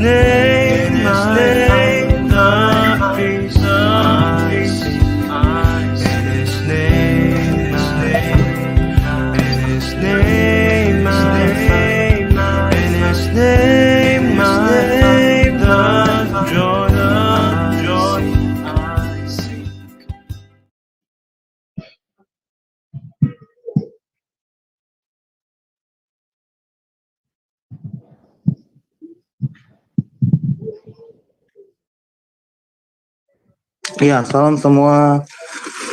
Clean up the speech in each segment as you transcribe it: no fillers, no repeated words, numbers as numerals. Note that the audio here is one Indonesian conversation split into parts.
name, my peace I seek. In His name, in His name, in His name, the joy I seek. Ya, salam semua.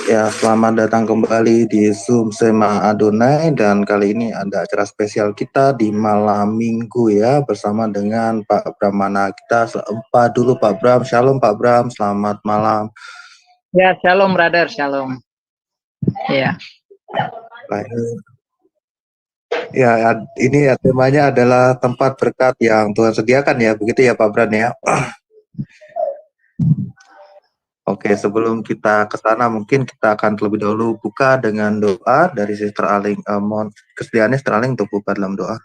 Ya, selamat datang kembali di Zoom Sema Adonai, dan kali ini ada acara spesial kita di malam Minggu ya, bersama dengan Pak Bram. Mana kita sapa dulu Pak Bram. Shalom Pak Bram, selamat malam. Ya, shalom brother, shalom. Ya. Ya, ini ya, temanya adalah tempat berkat yang Tuhan sediakan ya, begitu ya Pak Bram ya. Oke, sebelum kita ke sana mungkin kita akan terlebih dahulu buka dengan doa dari Sister Aling. Mohon kesediaannya Sister Aling untuk buka dalam doa.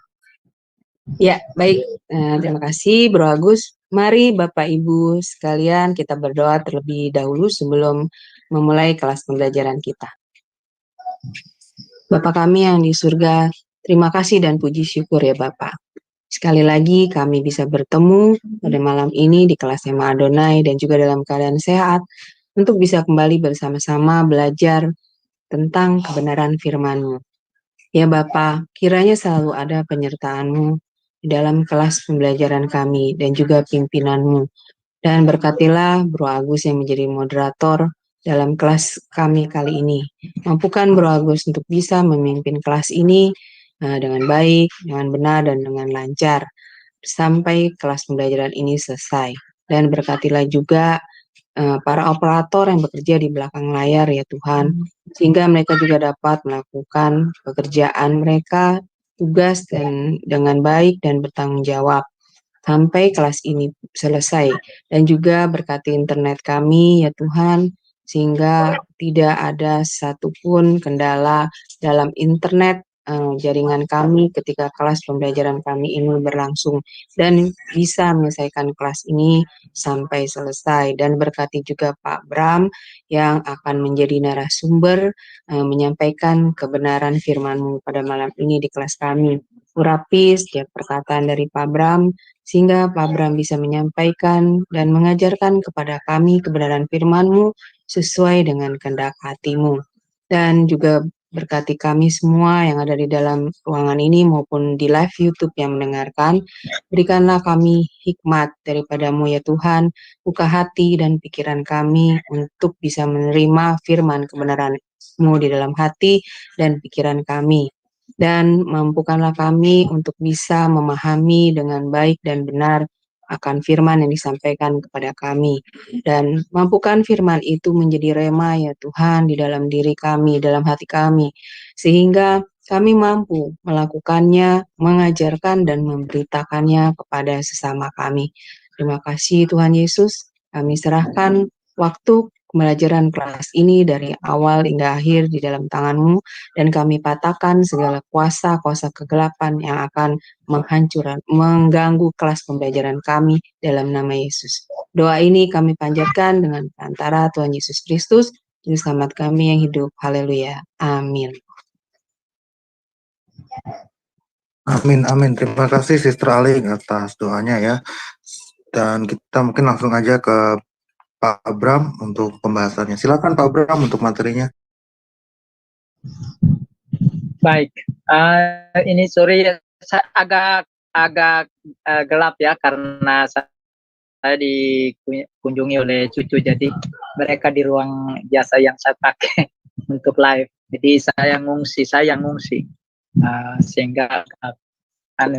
Ya, baik. Terima kasih Bro Agus. Mari Bapak Ibu sekalian kita berdoa terlebih dahulu sebelum memulai kelas pembelajaran kita. Bapa kami yang di surga, terima kasih dan puji syukur ya Bapak. Sekali lagi kami bisa bertemu pada malam ini di kelas Sema Adonai dan juga dalam keadaan sehat untuk bisa kembali bersama-sama belajar tentang kebenaran firman-Mu. Ya Bapa, kiranya selalu ada penyertaan-Mu di dalam kelas pembelajaran kami dan juga pimpinan-Mu. Dan berkatilah Bro Agus yang menjadi moderator dalam kelas kami kali ini. Mampukan Bro Agus untuk bisa memimpin kelas ini dengan baik, dengan benar, dan dengan lancar sampai kelas pembelajaran ini selesai. Dan berkatilah juga para operator yang bekerja di belakang layar ya Tuhan, sehingga mereka juga dapat melakukan pekerjaan mereka, tugas dan dengan baik dan bertanggung jawab sampai kelas ini selesai. Dan juga berkati internet kami ya Tuhan, sehingga tidak ada satupun kendala dalam internet jaringan kami ketika kelas pembelajaran kami ini berlangsung, dan bisa menyelesaikan kelas ini sampai selesai. Dan berkati juga Pak Bram yang akan menjadi narasumber menyampaikan kebenaran firman-Mu pada malam ini di kelas kami. Urapi setiap perkataan dari Pak Bram sehingga Pak Bram bisa menyampaikan dan mengajarkan kepada kami kebenaran firman-Mu sesuai dengan kehendak hati-Mu. Dan juga berkati kami semua yang ada di dalam ruangan ini maupun di live YouTube yang mendengarkan. Berikanlah kami hikmat daripada-Mu ya Tuhan. Buka hati dan pikiran kami untuk bisa menerima firman kebenaran-Mu di dalam hati dan pikiran kami. Dan mampukanlah kami untuk bisa memahami dengan baik dan benar akan firman yang disampaikan kepada kami. Dan mampukan firman itu menjadi rema ya Tuhan di dalam diri kami, dalam hati kami, sehingga kami mampu melakukannya, mengajarkan dan memberitakannya kepada sesama kami. Terima kasih Tuhan Yesus, kami serahkan waktu pembelajaran kelas ini dari awal hingga akhir di dalam tangan-Mu, dan kami patahkan segala kuasa-kuasa kegelapan yang akan menghancurkan, mengganggu kelas pembelajaran kami dalam nama Yesus. Doa ini kami panjatkan dengan perantara Tuhan Yesus Kristus, Juru Selamat kami yang hidup. Haleluya. Amin. Amin, amin. Terima kasih Sister Aling atas doanya ya. Dan kita mungkin langsung aja ke Pak Bram untuk pembahasannya. Silakan Pak Bram untuk materinya. Baik, ini sorry agak gelap ya karena saya dikunjungi oleh cucu, jadi mereka di ruang jasa yang saya pakai untuk live. Jadi saya ngungsi sehingga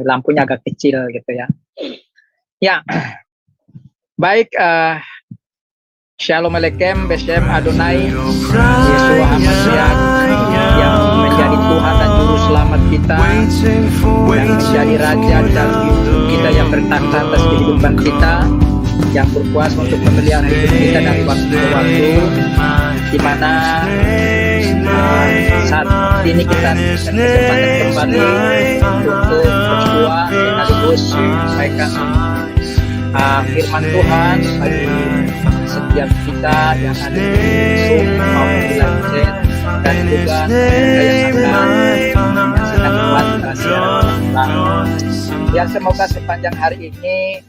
lampunya agak kecil gitu ya. Ya, baik. Shalom Aleichem, Beshem Adonai, Yeshua HaMashiach yang menjadi Tuhan dan Juru Selamat kita, yang menjadi Raja di dalam hidup kita, yang bertakhta atas kehidupan kita, yang berkuasa untuk memelihara hidup kita dari waktu ke waktu, di mana saat ini kita kesempatan kembali untuk berdua sekaligus menyampaikan firman Tuhan bagi setiap kita yang ada di Zoom maupun di live chat, dan juga mereka yang akan menyaksikan lewat siaran ulang. Ya, semoga sepanjang hari ini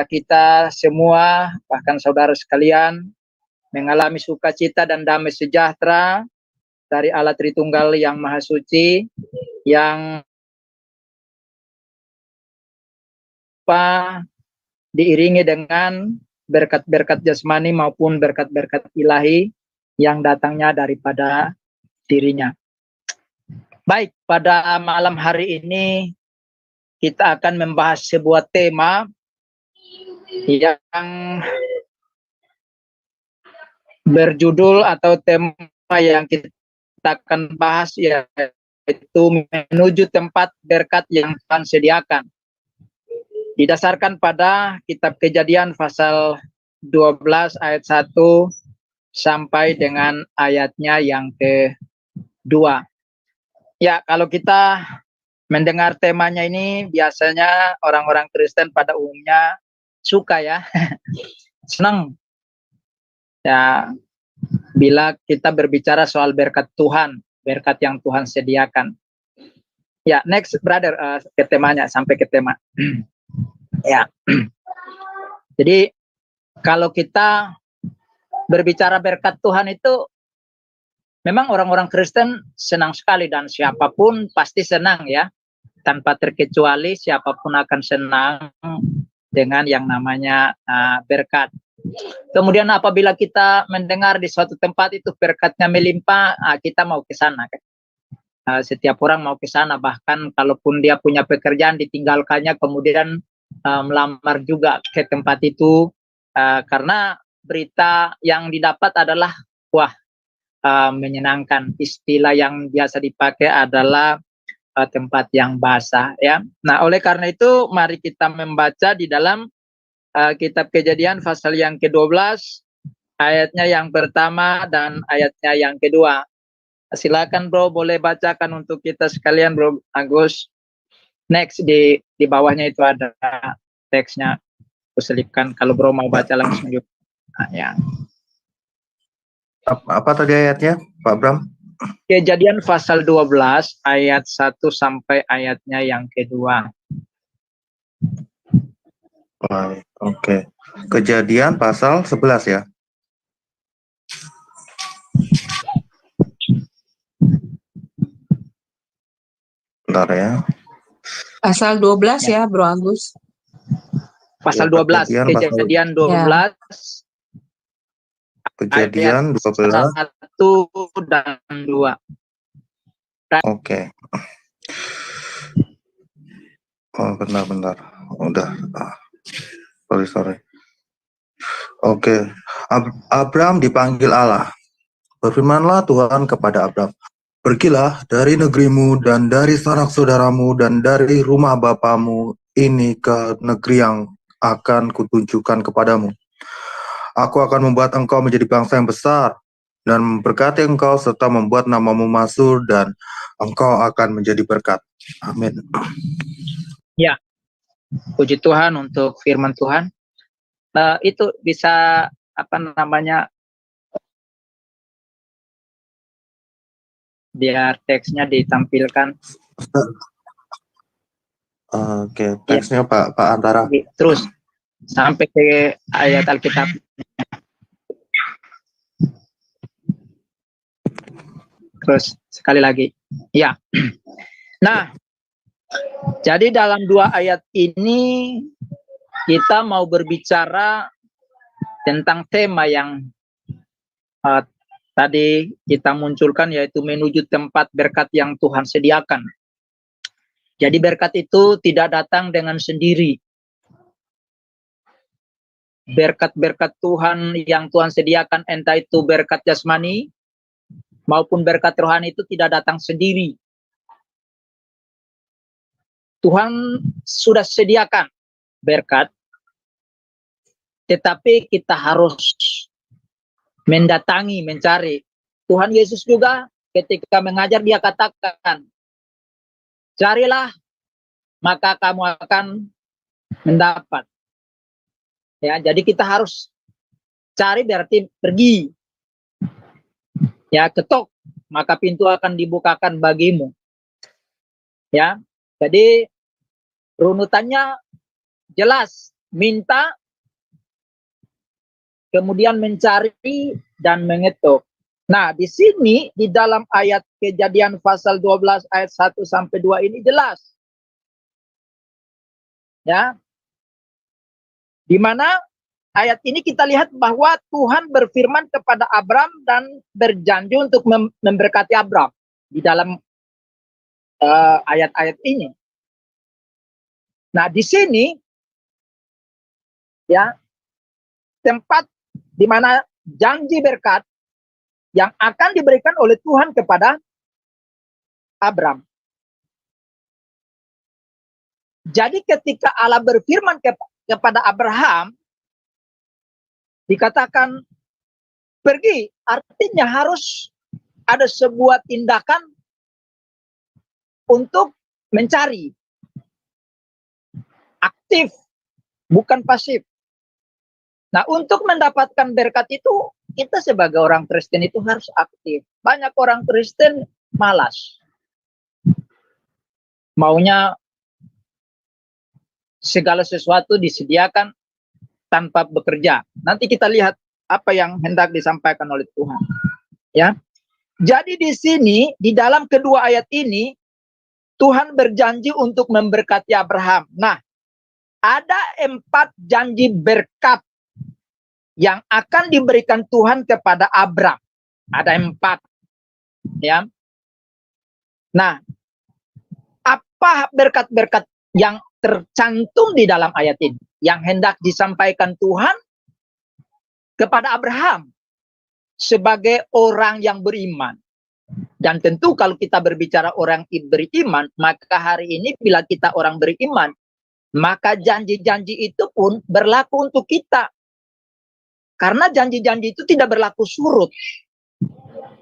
kita semua, bahkan saudara sekalian, mengalami sukacita dan damai sejahtera dari Allah Tritunggal yang Maha Suci, yang diiringi dengan berkat-berkat jasmani maupun berkat-berkat ilahi yang datangnya daripada dirinya. Baik, pada malam hari ini kita akan membahas sebuah tema yang berjudul atau tema yang kita akan bahas yaitu menuju tempat berkat yang Tuhan sediakan. Didasarkan pada kitab Kejadian pasal 12 ayat 1 sampai dengan ayatnya yang ke-2. Ya, kalau kita mendengar temanya ini, biasanya orang-orang Kristen pada umumnya suka ya, senang ya bila kita berbicara soal berkat Tuhan, berkat yang Tuhan sediakan. Ya, next brother, ke temanya, sampai ke tema. Ya, jadi kalau kita berbicara berkat Tuhan itu, memang orang-orang Kristen senang sekali, dan siapapun pasti senang ya, tanpa terkecuali siapapun akan senang dengan yang namanya berkat. Kemudian apabila kita mendengar di suatu tempat itu berkatnya melimpah, kita mau ke sana kan. Setiap orang mau ke sana, bahkan kalaupun dia punya pekerjaan ditinggalkannya, kemudian melamar juga ke tempat itu, karena berita yang didapat adalah menyenangkan. Istilah yang biasa dipakai adalah tempat yang basah ya. Nah, oleh karena itu mari kita membaca di dalam kitab Kejadian pasal yang ke-12 ayatnya yang pertama dan ayatnya yang kedua. Silakan bro, boleh bacakan untuk kita sekalian bro Agus. Next di bawahnya itu ada teksnya. Aku selipkan kalau bro mau baca langsung juga. Ya. Apa tadi ayatnya, Pak Bram? Kejadian pasal 12 ayat 1 sampai ayatnya yang kedua. Oke. Kejadian pasal 11 ya. Bentar ya. Pasal 12 ya, Bro Agus. Pasal Ya, 12, Kejadian 12. Kejadian 12 1 dan 2. Oke. Oh, bentar. Udah. Sorry. Oke. Abram dipanggil Allah. Berfirmanlah Tuhan kepada Abram, "Pergilah dari negerimu dan dari sanak saudaramu dan dari rumah bapamu ini ke negeri yang akan kutunjukkan kepadamu. Aku akan membuat engkau menjadi bangsa yang besar dan memberkati engkau serta membuat namamu masyhur dan engkau akan menjadi berkat." Amin. Ya, puji Tuhan untuk firman Tuhan. Itu bisa biar teksnya ditampilkan. Oke, teksnya ya. Pak Antara. Terus sampai ke ayat Alkitab. Terus sekali lagi. Ya. Nah, jadi dalam 2 ayat ini kita mau berbicara tentang tema yang tadi kita munculkan, yaitu menuju tempat berkat yang Tuhan sediakan. Jadi berkat itu tidak datang dengan sendiri. Berkat-berkat Tuhan yang Tuhan sediakan, entah itu berkat jasmani maupun berkat rohani, itu tidak datang sendiri. Tuhan sudah sediakan berkat, tetapi kita harus mendatangi, mencari. Tuhan Yesus juga ketika mengajar dia katakan, "Carilah, maka kamu akan mendapat. Ya, jadi kita harus cari berarti pergi. Ya, ketok, maka pintu akan dibukakan bagimu. Ya. Jadi runutannya jelas, minta, kemudian mencari dan mengetuk. Nah, di sini di dalam ayat Kejadian pasal 12 ayat 1 sampai 2 ini jelas. Ya. Di mana ayat ini kita lihat bahwa Tuhan berfirman kepada Abram dan berjanji untuk memberkati Abram di dalam ayat-ayat ini. Nah, di sini ya tempat di mana janji berkat yang akan diberikan oleh Tuhan kepada Abram. Jadi ketika Allah berfirman kepada Abraham, dikatakan pergi, artinya harus ada sebuah tindakan untuk mencari. Aktif, bukan pasif. Nah, untuk mendapatkan berkat itu, kita sebagai orang Kristen itu harus aktif. Banyak orang Kristen malas. Maunya segala sesuatu disediakan tanpa bekerja. Nanti kita lihat apa yang hendak disampaikan oleh Tuhan. Ya. Jadi di sini, di dalam kedua ayat ini, Tuhan berjanji untuk memberkati Abraham. Nah, ada 4 janji berkat yang akan diberikan Tuhan kepada Abram. Ada 4. Ya. Nah, apa berkat-berkat yang tercantum di dalam ayat ini yang hendak disampaikan Tuhan kepada Abraham sebagai orang yang beriman? Dan tentu kalau kita berbicara orang beriman, maka hari ini bila kita orang beriman, maka janji-janji itu pun berlaku untuk kita. Karena janji-janji itu tidak berlaku surut,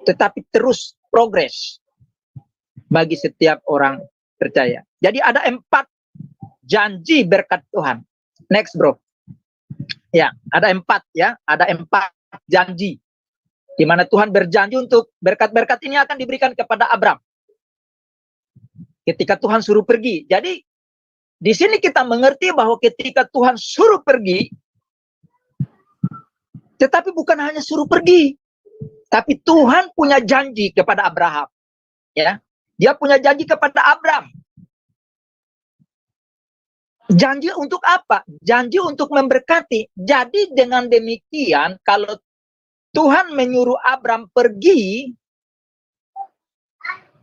tetapi terus progres bagi setiap orang percaya. Jadi ada 4 janji berkat Tuhan. Next bro. Ya, ada 4 ya, ada 4 janji. Di mana Tuhan berjanji untuk berkat-berkat ini akan diberikan kepada Abram. Ketika Tuhan suruh pergi. Jadi di sini kita mengerti bahwa ketika Tuhan suruh pergi, tetapi bukan hanya suruh pergi, tapi Tuhan punya janji kepada Abraham. Ya, dia punya janji kepada Abram. Janji untuk apa? Janji untuk memberkati. Jadi dengan demikian, kalau Tuhan menyuruh Abram pergi,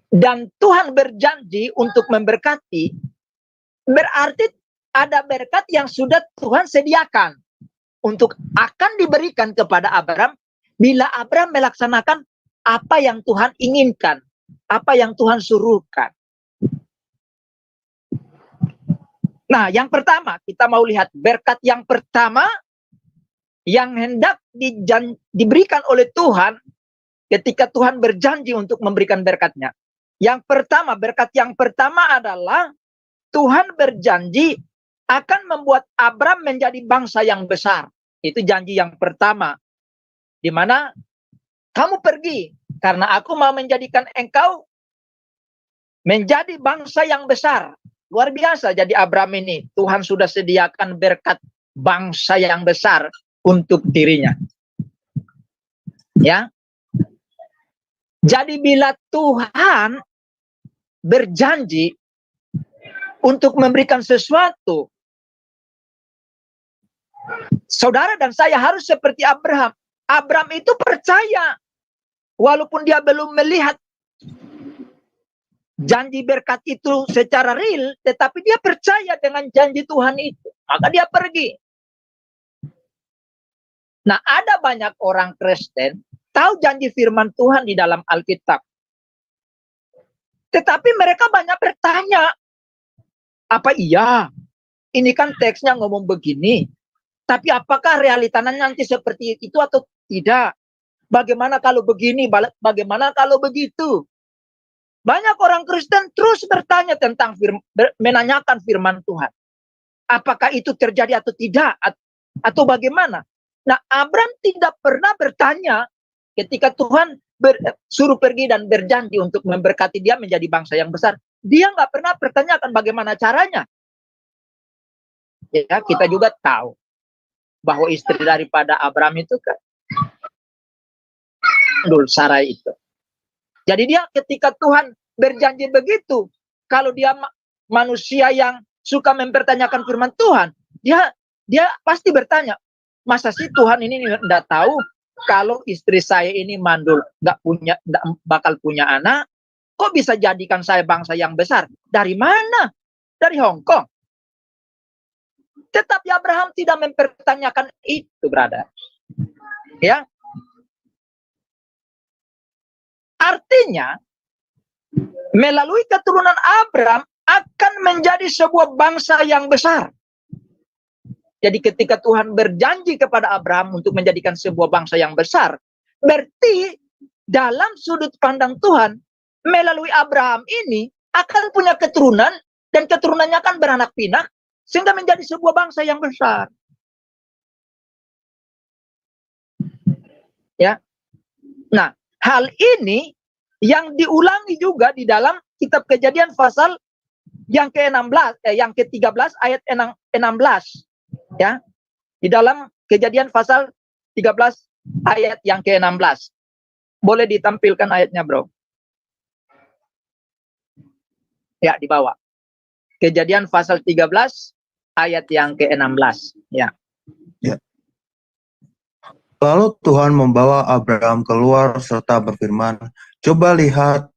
dan Tuhan berjanji untuk memberkati, berarti ada berkat yang sudah Tuhan sediakan untuk akan diberikan kepada Abram bila Abram melaksanakan apa yang Tuhan inginkan, apa yang Tuhan suruhkan. Nah, yang pertama kita mau lihat berkat yang pertama yang hendak diberikan oleh Tuhan ketika Tuhan berjanji untuk memberikan berkatnya. Yang pertama, berkat yang pertama adalah Tuhan berjanji akan membuat Abram menjadi bangsa yang besar. Itu janji yang pertama. Di mana kamu pergi karena aku mau menjadikan engkau menjadi bangsa yang besar. Luar biasa jadi Abram ini. Tuhan sudah sediakan berkat bangsa yang besar untuk dirinya. Ya. Jadi bila Tuhan berjanji untuk memberikan sesuatu, saudara dan saya harus seperti Abraham. Abram itu percaya, walaupun dia belum melihat janji berkat itu secara real, tetapi dia percaya dengan janji Tuhan itu. Maka dia pergi. Nah, ada banyak orang Kristen tahu janji firman Tuhan di dalam Alkitab. Tetapi mereka banyak bertanya, apa iya? Ini kan teksnya ngomong begini. Tapi apakah realitanya nanti seperti itu atau tidak? Bagaimana kalau begini? Bagaimana kalau begitu? Banyak orang Kristen terus bertanya tentang menanyakan firman Tuhan. Apakah itu terjadi atau tidak? Atau bagaimana? Nah, Abraham tidak pernah bertanya ketika Tuhan suruh pergi dan berjanji untuk memberkati dia menjadi bangsa yang besar. Dia nggak pernah pertanyakan bagaimana caranya. Ya, kita juga tahu bahwa istri daripada Abraham itu kan Sarai itu. Jadi dia ketika Tuhan berjanji begitu, kalau dia manusia yang suka mempertanyakan firman Tuhan, dia pasti bertanya, masa sih Tuhan ini tidak tahu kalau istri saya ini mandul, nggak bakal punya anak, kok bisa jadikan saya bangsa yang besar? Dari mana? Dari Hong Kong. Tetapi Abraham tidak mempertanyakan itu, brother. Ya. Artinya, melalui keturunan Abraham akan menjadi sebuah bangsa yang besar. Jadi ketika Tuhan berjanji kepada Abraham untuk menjadikan sebuah bangsa yang besar, berarti dalam sudut pandang Tuhan, melalui Abraham ini akan punya keturunan, dan keturunannya akan beranak pinak, sehingga menjadi sebuah bangsa yang besar. Ya. Nah, hal ini yang diulangi juga di dalam kitab Kejadian pasal yang ke-16, yang ke-13 ayat 16. Ya. Di dalam Kejadian pasal 13 ayat yang ke-16. Boleh ditampilkan ayatnya, bro? Ya, di bawah. Kejadian pasal 13 ayat yang ke-16. Ya. Ya. Lalu Tuhan membawa Abraham keluar serta berfirman, coba lihat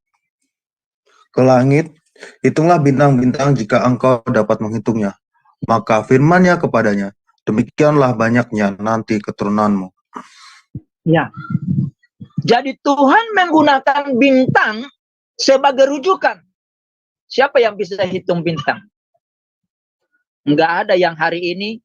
ke langit, hitunglah bintang-bintang jika engkau dapat menghitungnya. Maka firman-Nya kepadanya, demikianlah banyaknya nanti keturunanmu. Ya. Jadi Tuhan menggunakan bintang sebagai rujukan. Siapa yang bisa hitung bintang? Enggak ada yang hari ini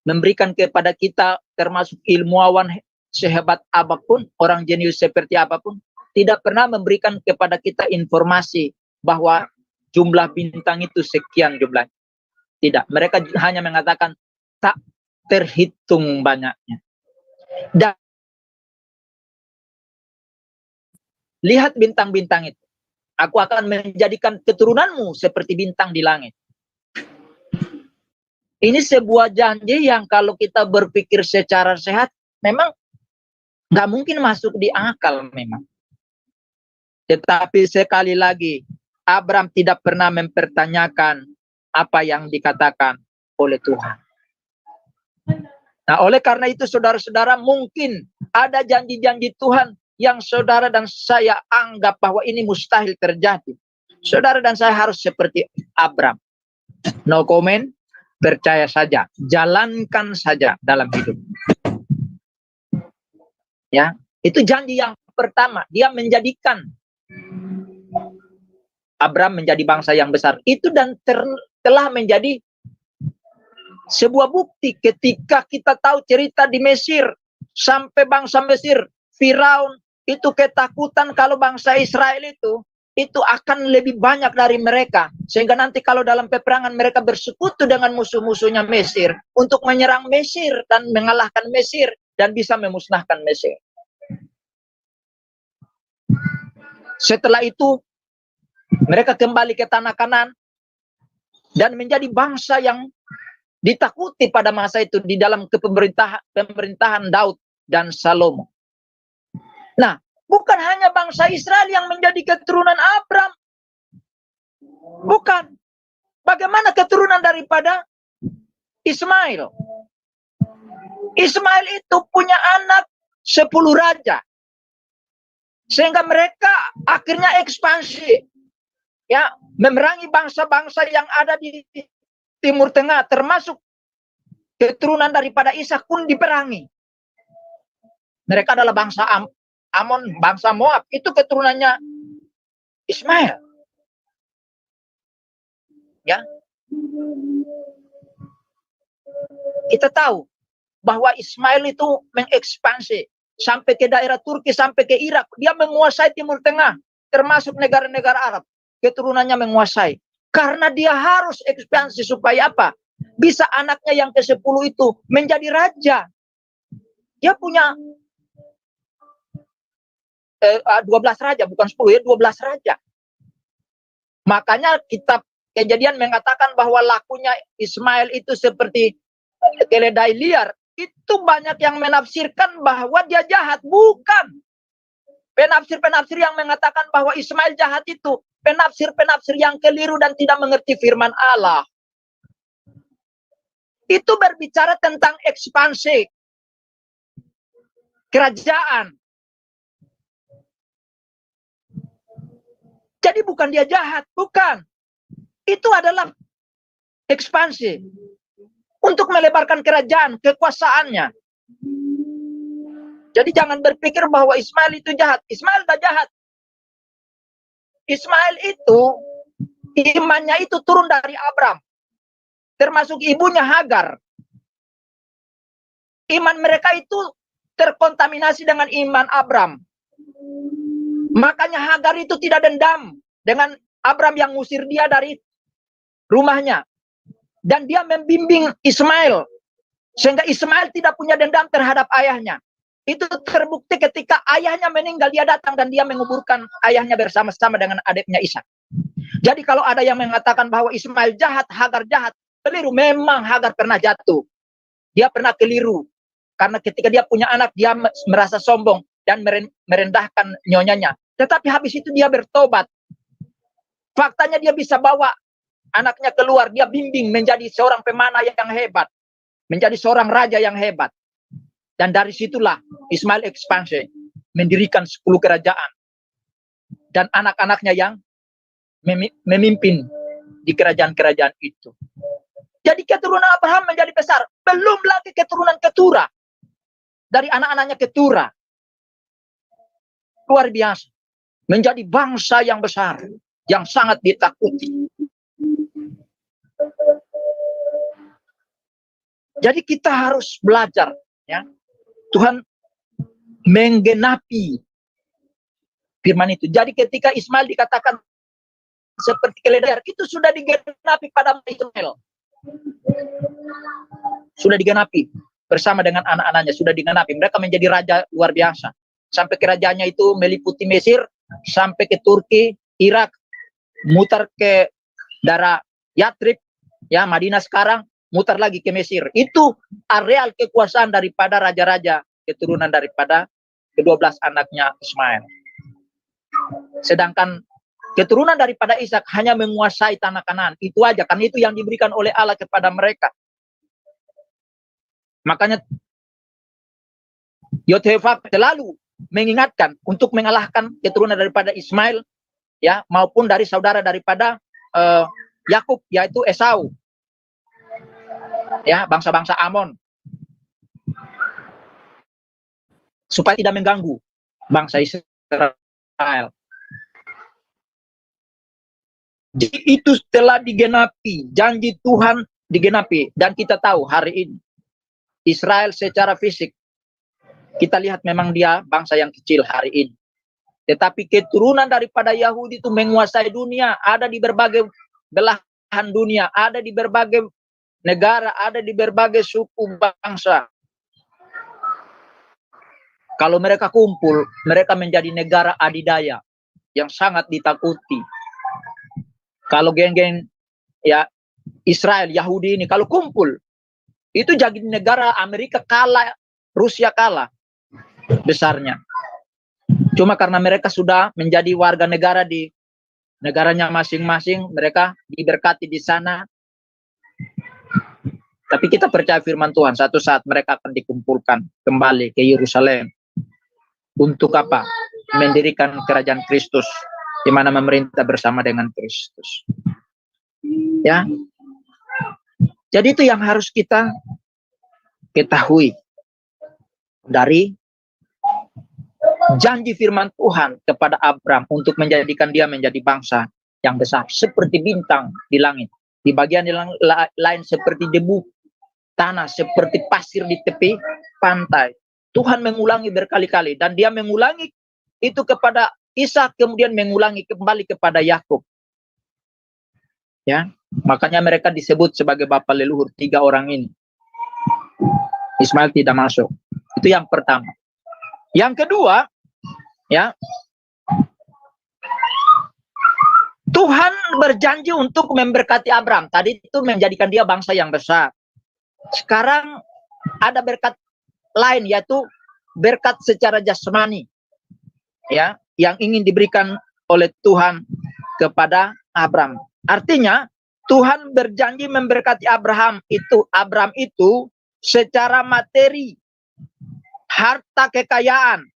memberikan kepada kita, termasuk ilmuwan sehebat apapun, orang jenius seperti apapun, tidak pernah memberikan kepada kita informasi bahwa jumlah bintang itu sekian jumlahnya. Tidak, mereka hanya mengatakan tak terhitung banyaknya. Dan lihat bintang-bintang itu. Aku akan menjadikan keturunanmu seperti bintang di langit. Ini sebuah janji yang kalau kita berpikir secara sehat, memang nggak mungkin masuk di akal memang. Tetapi sekali lagi, Abraham tidak pernah mempertanyakan apa yang dikatakan oleh Tuhan. Nah, oleh karena itu saudara-saudara, mungkin ada janji-janji Tuhan yang saudara dan saya anggap bahwa ini mustahil terjadi. Saudara dan saya harus seperti Abraham. No comment, percaya saja, jalankan saja dalam hidup. Ya, itu janji yang pertama, dia menjadikan Abraham menjadi bangsa yang besar. Itu dan telah menjadi sebuah bukti ketika kita tahu cerita di Mesir, sampai bangsa Mesir, Firaun itu ketakutan kalau bangsa Israel itu akan lebih banyak dari mereka, sehingga nanti kalau dalam peperangan mereka bersekutu dengan musuh-musuhnya Mesir untuk menyerang Mesir dan mengalahkan Mesir dan bisa memusnahkan Mesir. Setelah itu mereka kembali ke tanah Kanan dan menjadi bangsa yang ditakuti pada masa itu di dalam pemerintahan Daud dan Salomo. Nah, bukan hanya bangsa Israel yang menjadi keturunan Abraham. Bukan. Bagaimana keturunan daripada Ismail? Ismail itu punya anak 10 raja. Sehingga mereka akhirnya ekspansi. Ya, memerangi bangsa-bangsa yang ada di Timur Tengah, termasuk keturunan daripada Ishak pun diperangi. Mereka adalah bangsa Amon, bangsa Moab, itu keturunannya Ismail. Ya. Kita tahu bahwa Ismail itu mengekspansi sampai ke daerah Turki, sampai ke Irak. Dia menguasai Timur Tengah, termasuk negara-negara Arab. Keturunannya menguasai. Karena dia harus ekspansi supaya apa? bisa anaknya yang ke-10 itu menjadi raja. Dia punya 12 raja, bukan 10 ya, 12 raja. Makanya kitab Kejadian mengatakan bahwa lakunya Ismail itu seperti keledai liar. Itu banyak yang menafsirkan bahwa dia jahat. Bukan. Penafsir-penafsir yang mengatakan bahwa Ismail jahat itu penafsir-penafsir yang keliru dan tidak mengerti firman Allah. Itu berbicara tentang ekspansi kerajaan. Jadi bukan dia jahat, bukan. Itu adalah ekspansi untuk melebarkan kerajaan, kekuasaannya. Jadi jangan berpikir bahwa Ismail itu jahat. Ismail tidak jahat. Ismail itu imannya itu turun dari Abram, termasuk ibunya Hagar. Iman mereka itu terkontaminasi dengan iman Abram. Makanya Hagar itu tidak dendam dengan Abram yang ngusir dia dari rumahnya. Dan dia membimbing Ismail. Sehingga Ismail tidak punya dendam terhadap ayahnya. Itu terbukti ketika ayahnya meninggal, dia datang dan dia menguburkan ayahnya bersama-sama dengan adiknya Ishak. Jadi kalau ada yang mengatakan bahwa Ismail jahat, Hagar jahat, keliru. Memang Hagar pernah jatuh. Dia pernah keliru. Karena ketika dia punya anak, dia merasa sombong dan merendahkan nyonyanya. Tetapi habis itu dia bertobat. Faktanya dia bisa bawa anaknya keluar, dia bimbing menjadi seorang pemanah yang hebat. Menjadi seorang raja yang hebat. Dan dari situlah Ismail ekspansi. Mendirikan 10 kerajaan. Dan anak-anaknya yang memimpin di kerajaan-kerajaan itu. Jadi keturunan Abraham menjadi besar. Belum lagi keturunan Ketura. Dari anak-anaknya Ketura. Luar biasa. Menjadi bangsa yang besar. Yang sangat ditakuti. Jadi kita harus belajar, ya. Tuhan menggenapi firman itu. Jadi ketika Ismail dikatakan seperti keledai, itu sudah digenapi pada Ismail. Sudah digenapi bersama dengan anak-anaknya, sudah digenapi. Mereka menjadi raja luar biasa. Sampai kerajaannya itu meliputi Mesir, sampai ke Turki, Irak, mutar ke daerah Yatrib, ya Madinah sekarang, mutar lagi ke Mesir. Itu areal kekuasaan daripada raja-raja keturunan daripada ke-12 anaknya Ismail. Sedangkan keturunan daripada Ishak hanya menguasai tanah Kanaan. Itu aja, kan itu yang diberikan oleh Allah kepada mereka. Makanya Yotefat selalu mengingatkan untuk mengalahkan keturunan daripada Ismail, ya, maupun dari saudara daripada Yakub, yaitu Esau. Ya, bangsa-bangsa Amon, supaya tidak mengganggu bangsa Israel. Jadi itu telah digenapi, janji Tuhan digenapi, dan kita tahu hari ini Israel secara fisik kita lihat memang dia bangsa yang kecil hari ini. Tetapi keturunan daripada Yahudi itu menguasai dunia, ada di berbagai belahan dunia, ada di berbagai negara, ada di berbagai suku bangsa. Kalau mereka kumpul, mereka menjadi negara adidaya yang sangat ditakuti. Kalau geng-geng ya Israel, Yahudi ini kalau kumpul, itu jadi negara Amerika kalah, Rusia kalah besarnya. Cuma karena mereka sudah menjadi warga negara di negaranya masing-masing, mereka diberkati di sana. Tapi kita percaya firman Tuhan, satu saat mereka akan dikumpulkan kembali ke Yerusalem. Untuk apa? Mendirikan kerajaan Kristus, di mana memerintah bersama dengan Kristus. Ya. Jadi itu yang harus kita ketahui dari janji firman Tuhan kepada Abram untuk menjadikan dia menjadi bangsa yang besar, seperti bintang di langit. Di bagian lain seperti debu tanah, seperti pasir di tepi pantai. Tuhan mengulangi berkali-kali, dan dia mengulangi itu kepada Ishak, kemudian mengulangi kembali kepada Yakub. Ya, Makanya mereka disebut sebagai bapak leluhur 3 orang ini. Ismail tidak masuk. Itu yang pertama. Yang kedua, ya, Tuhan berjanji untuk memberkati Abraham. Tadi itu menjadikan dia bangsa yang besar. Sekarang ada berkat lain, yaitu berkat secara jasmani, ya, yang ingin diberikan oleh Tuhan kepada Abraham. Artinya Tuhan berjanji memberkati Abraham itu secara materi, harta, kekayaan.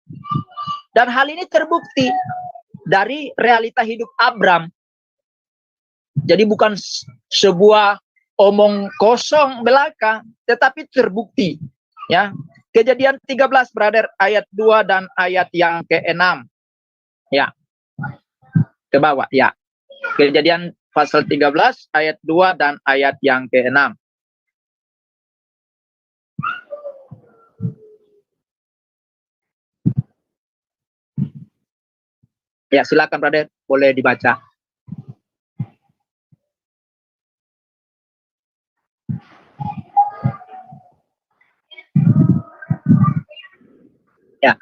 Dan hal ini terbukti dari realita hidup Abraham. Jadi bukan sebuah omong kosong belaka, tetapi terbukti. Ya, Kejadian 13, brother, ayat 2 dan ayat yang ke-6. Ya, ke bawah, ya. Kejadian pasal 13, ayat 2 dan ayat yang ke-6. Ya, silakan, brother, boleh dibaca. Ya.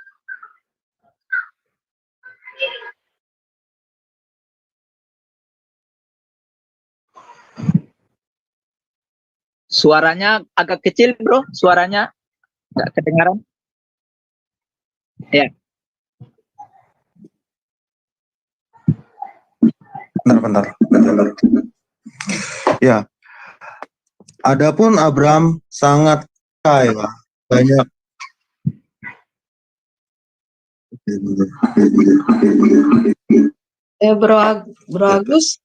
Suaranya agak kecil, bro. Suaranya nggak kedengaran. Ya. Bentar. Ya. Adapun Abraham sangat kaya, banyak. Bro Agus.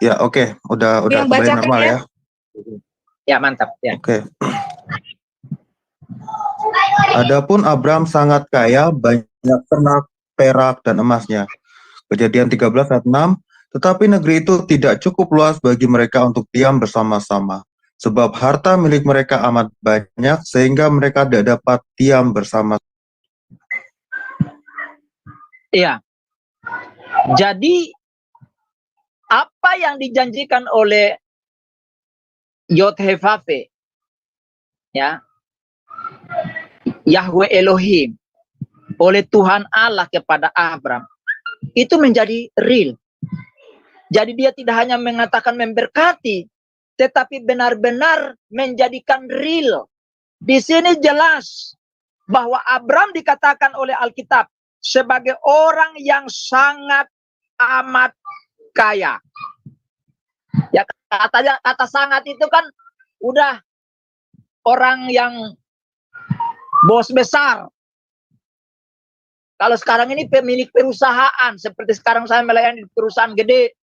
Ya, oke. Udah Yang kembali bacakan normal ya. ya. Ya, mantap. Ya. Oke. Adapun Abraham sangat kaya, banyak ternak, perak, dan emasnya. Kejadian 13 ayat 6, tetapi negeri itu tidak cukup luas bagi mereka untuk diam bersama-sama. Sebab harta milik mereka amat banyak, sehingga mereka tidak dapat diam bersama. Iya. Jadi, apa yang dijanjikan oleh Yod-Heh-Vav-He, ya, Yahweh Elohim, oleh Tuhan Allah kepada Abraham, itu menjadi real. Jadi dia tidak hanya mengatakan memberkati, tetapi benar-benar menjadikan real. Di sini jelas bahwa Abraham dikatakan oleh Alkitab sebagai orang yang sangat amat kaya. Ya, kata sangat itu kan udah orang yang bos besar. Kalau sekarang ini pemilik perusahaan, seperti sekarang saya melayani di perusahaan gede,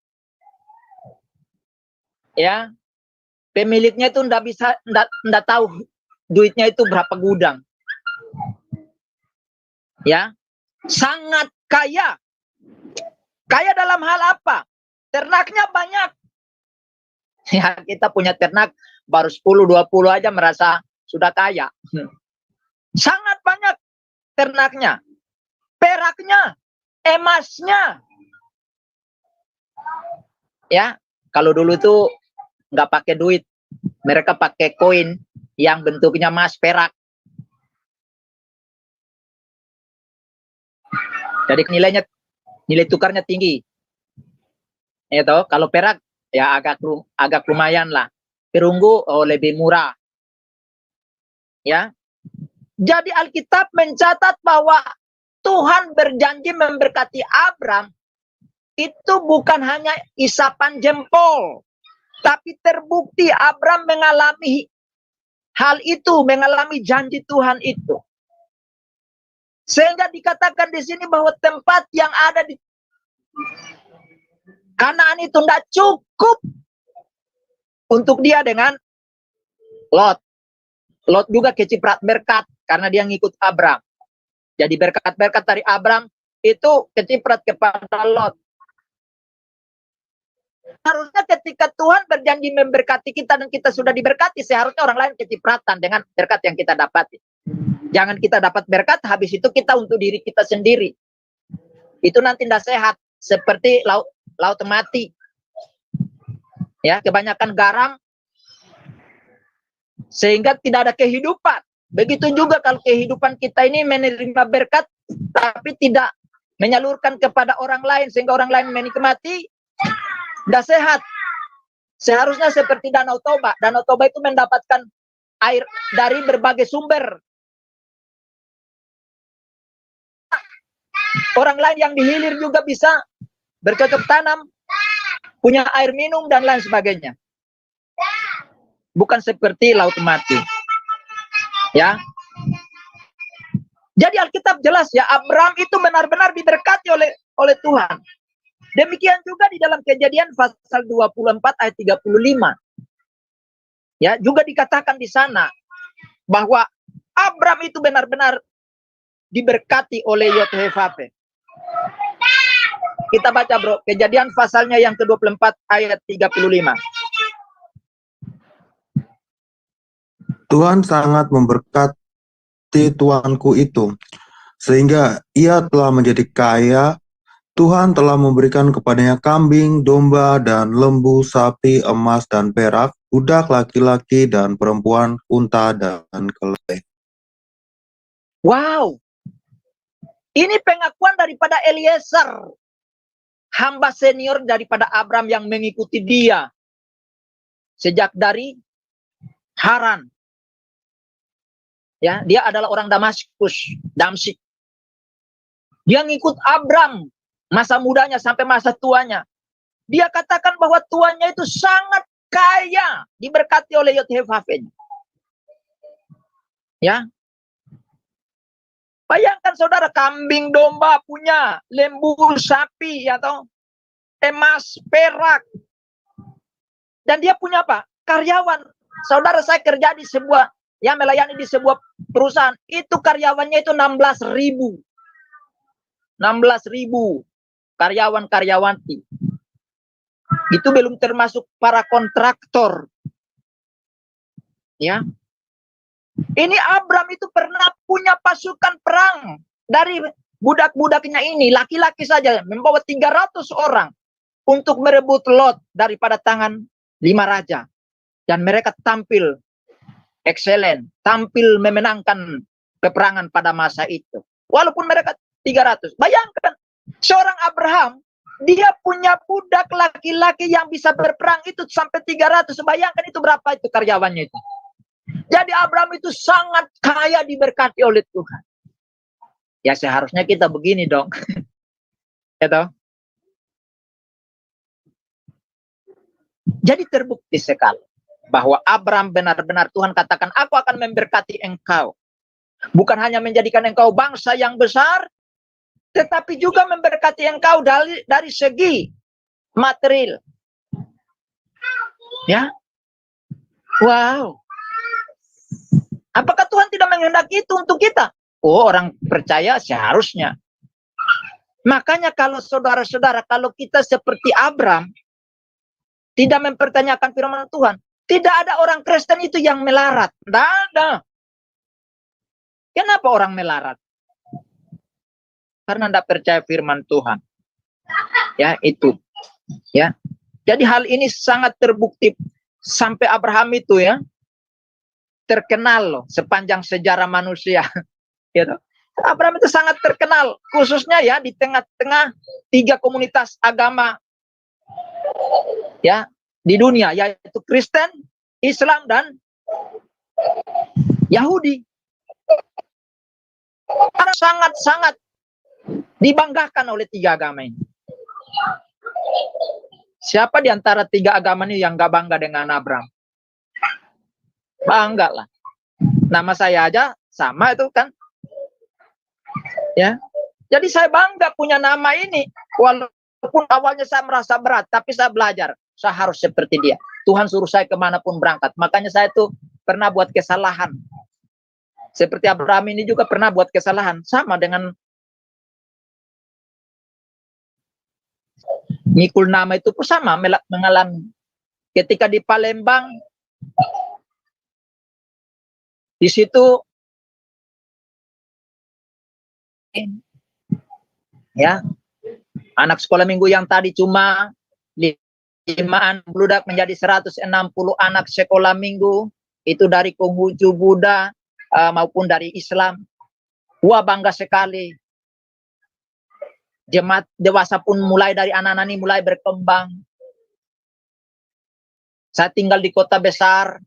ya, pemiliknya itu ndak tahu duitnya itu berapa gudang, ya, sangat kaya. Kaya dalam hal apa? Ternaknya banyak. Ya, kita punya ternak baru 10-20 aja merasa sudah kaya. Sangat banyak ternaknya. Peraknya, emasnya. Ya, kalau dulu tuh nggak pakai duit, mereka pakai koin yang bentuknya emas perak. Jadi nilai tukarnya tinggi. Ya toh, kalau perak ya agak lumayan lah. Perunggu lebih murah. Ya. Jadi Alkitab mencatat bahwa Tuhan berjanji memberkati Abraham itu bukan hanya isapan jempol, tapi terbukti Abraham mengalami hal itu, mengalami janji Tuhan itu. Sehingga dikatakan di sini bahwa tempat yang ada di Kanaan itu tidak cukup untuk dia dengan Lot. Lot juga keciprat berkat karena dia ngikut Abraham. Jadi berkat-berkat dari Abraham itu keciprat kepada Lot. Harusnya ketika Tuhan berjanji memberkati kita dan kita sudah diberkati, seharusnya orang lain kecipratan dengan berkat yang kita dapati. Jangan kita dapat berkat, habis itu kita untuk diri kita sendiri. Itu nanti tidak sehat. Seperti laut mati. Ya, kebanyakan garam sehingga tidak ada kehidupan. Begitu juga kalau kehidupan kita ini menerima berkat tapi tidak menyalurkan kepada orang lain sehingga orang lain menikmati, tidak sehat. Seharusnya seperti Danau Toba. Danau Toba itu mendapatkan air dari berbagai sumber. Orang lain yang dihilir juga bisa bercocok tanam, punya air minum dan lain sebagainya. Bukan seperti laut mati. Ya. Jadi Alkitab jelas ya, Abraham itu benar-benar diberkati oleh Tuhan. Demikian juga di dalam Kejadian pasal 24 ayat 35. Ya, juga dikatakan di sana bahwa Abraham itu benar-benar diberkati oleh Yod-Heh-Vaveh. Kita baca bro, Kejadian pasalnya yang ke-24 ayat 35. Tuhan sangat memberkati tuanku itu, sehingga ia telah menjadi kaya. Tuhan telah memberikan kepadanya kambing, domba, dan lembu, sapi, emas, dan perak, budak laki-laki dan perempuan, unta, dan keledai. Wow, ini pengakuan daripada Eliezer, hamba senior daripada Abraham yang mengikuti dia sejak dari Haran. Ya, dia adalah orang Damsyik. Dia ngikut Abraham masa mudanya sampai masa tuanya. Dia katakan bahwa tuanya itu sangat kaya, diberkati oleh Yod-Heh-Vaveh. Ya. Bayangkan saudara, kambing domba punya, lembu sapi atau emas, perak. Dan dia punya apa? Karyawan. Saudara, saya kerja di sebuah, ya melayani di sebuah perusahaan. Itu karyawannya itu 16.000. 16.000 karyawan-karyawati. Itu belum termasuk para kontraktor. Ya. Ini Abraham itu pernah punya pasukan perang dari budak-budaknya ini, laki-laki saja, membawa 300 orang untuk merebut Lot daripada tangan 5 raja. Dan mereka tampil excellent, tampil memenangkan peperangan pada masa itu. Walaupun mereka 300. Bayangkan, seorang Abraham, dia punya budak laki-laki yang bisa berperang itu sampai 300. Bayangkan itu berapa itu karyawannya itu. Jadi Abraham itu sangat kaya, diberkati oleh Tuhan. Ya seharusnya kita begini dong. Gitu. Jadi terbukti sekali bahwa Abraham benar-benar Tuhan katakan, aku akan memberkati engkau. Bukan hanya menjadikan engkau bangsa yang besar, tetapi juga memberkati engkau dari segi material. Ya. Wow. Apakah Tuhan tidak menghendaki itu untuk kita? Oh, orang percaya seharusnya. Makanya kalau saudara-saudara, kalau kita seperti Abraham, tidak mempertanyakan firman Tuhan, tidak ada orang Kristen itu yang melarat. Tidak ada. Kenapa orang melarat? Karena tidak percaya firman Tuhan. Ya, itu. Ya. Jadi hal ini sangat terbukti sampai Abraham itu ya terkenal loh sepanjang sejarah manusia. Gitu. Abraham itu sangat terkenal, khususnya ya di tengah-tengah 3 komunitas agama ya di dunia, yaitu Kristen, Islam, dan Yahudi. Sangat-sangat dibanggakan oleh 3 agama ini. Siapa di antara 3 agama ini yang gak bangga dengan Abraham? Bangga lah. Nama saya aja sama itu kan. Ya. Jadi saya bangga punya nama ini. Walaupun awalnya saya merasa berat, tapi saya belajar. Saya harus seperti dia. Tuhan suruh saya kemanapun berangkat. Makanya saya tuh pernah buat kesalahan. Seperti Abraham ini juga pernah buat kesalahan. Sama dengan mikul nama itu pun sama mengalami. Ketika di Palembang, di situ ya anak sekolah minggu yang tadi cuma 5 penerimaan bludak menjadi 160 anak sekolah minggu, itu dari Konghucu Buddha maupun dari Islam. Wah, bangga sekali. Jemaat dewasa pun mulai dari anak-anak ini mulai berkembang. Saya tinggal di kota besar.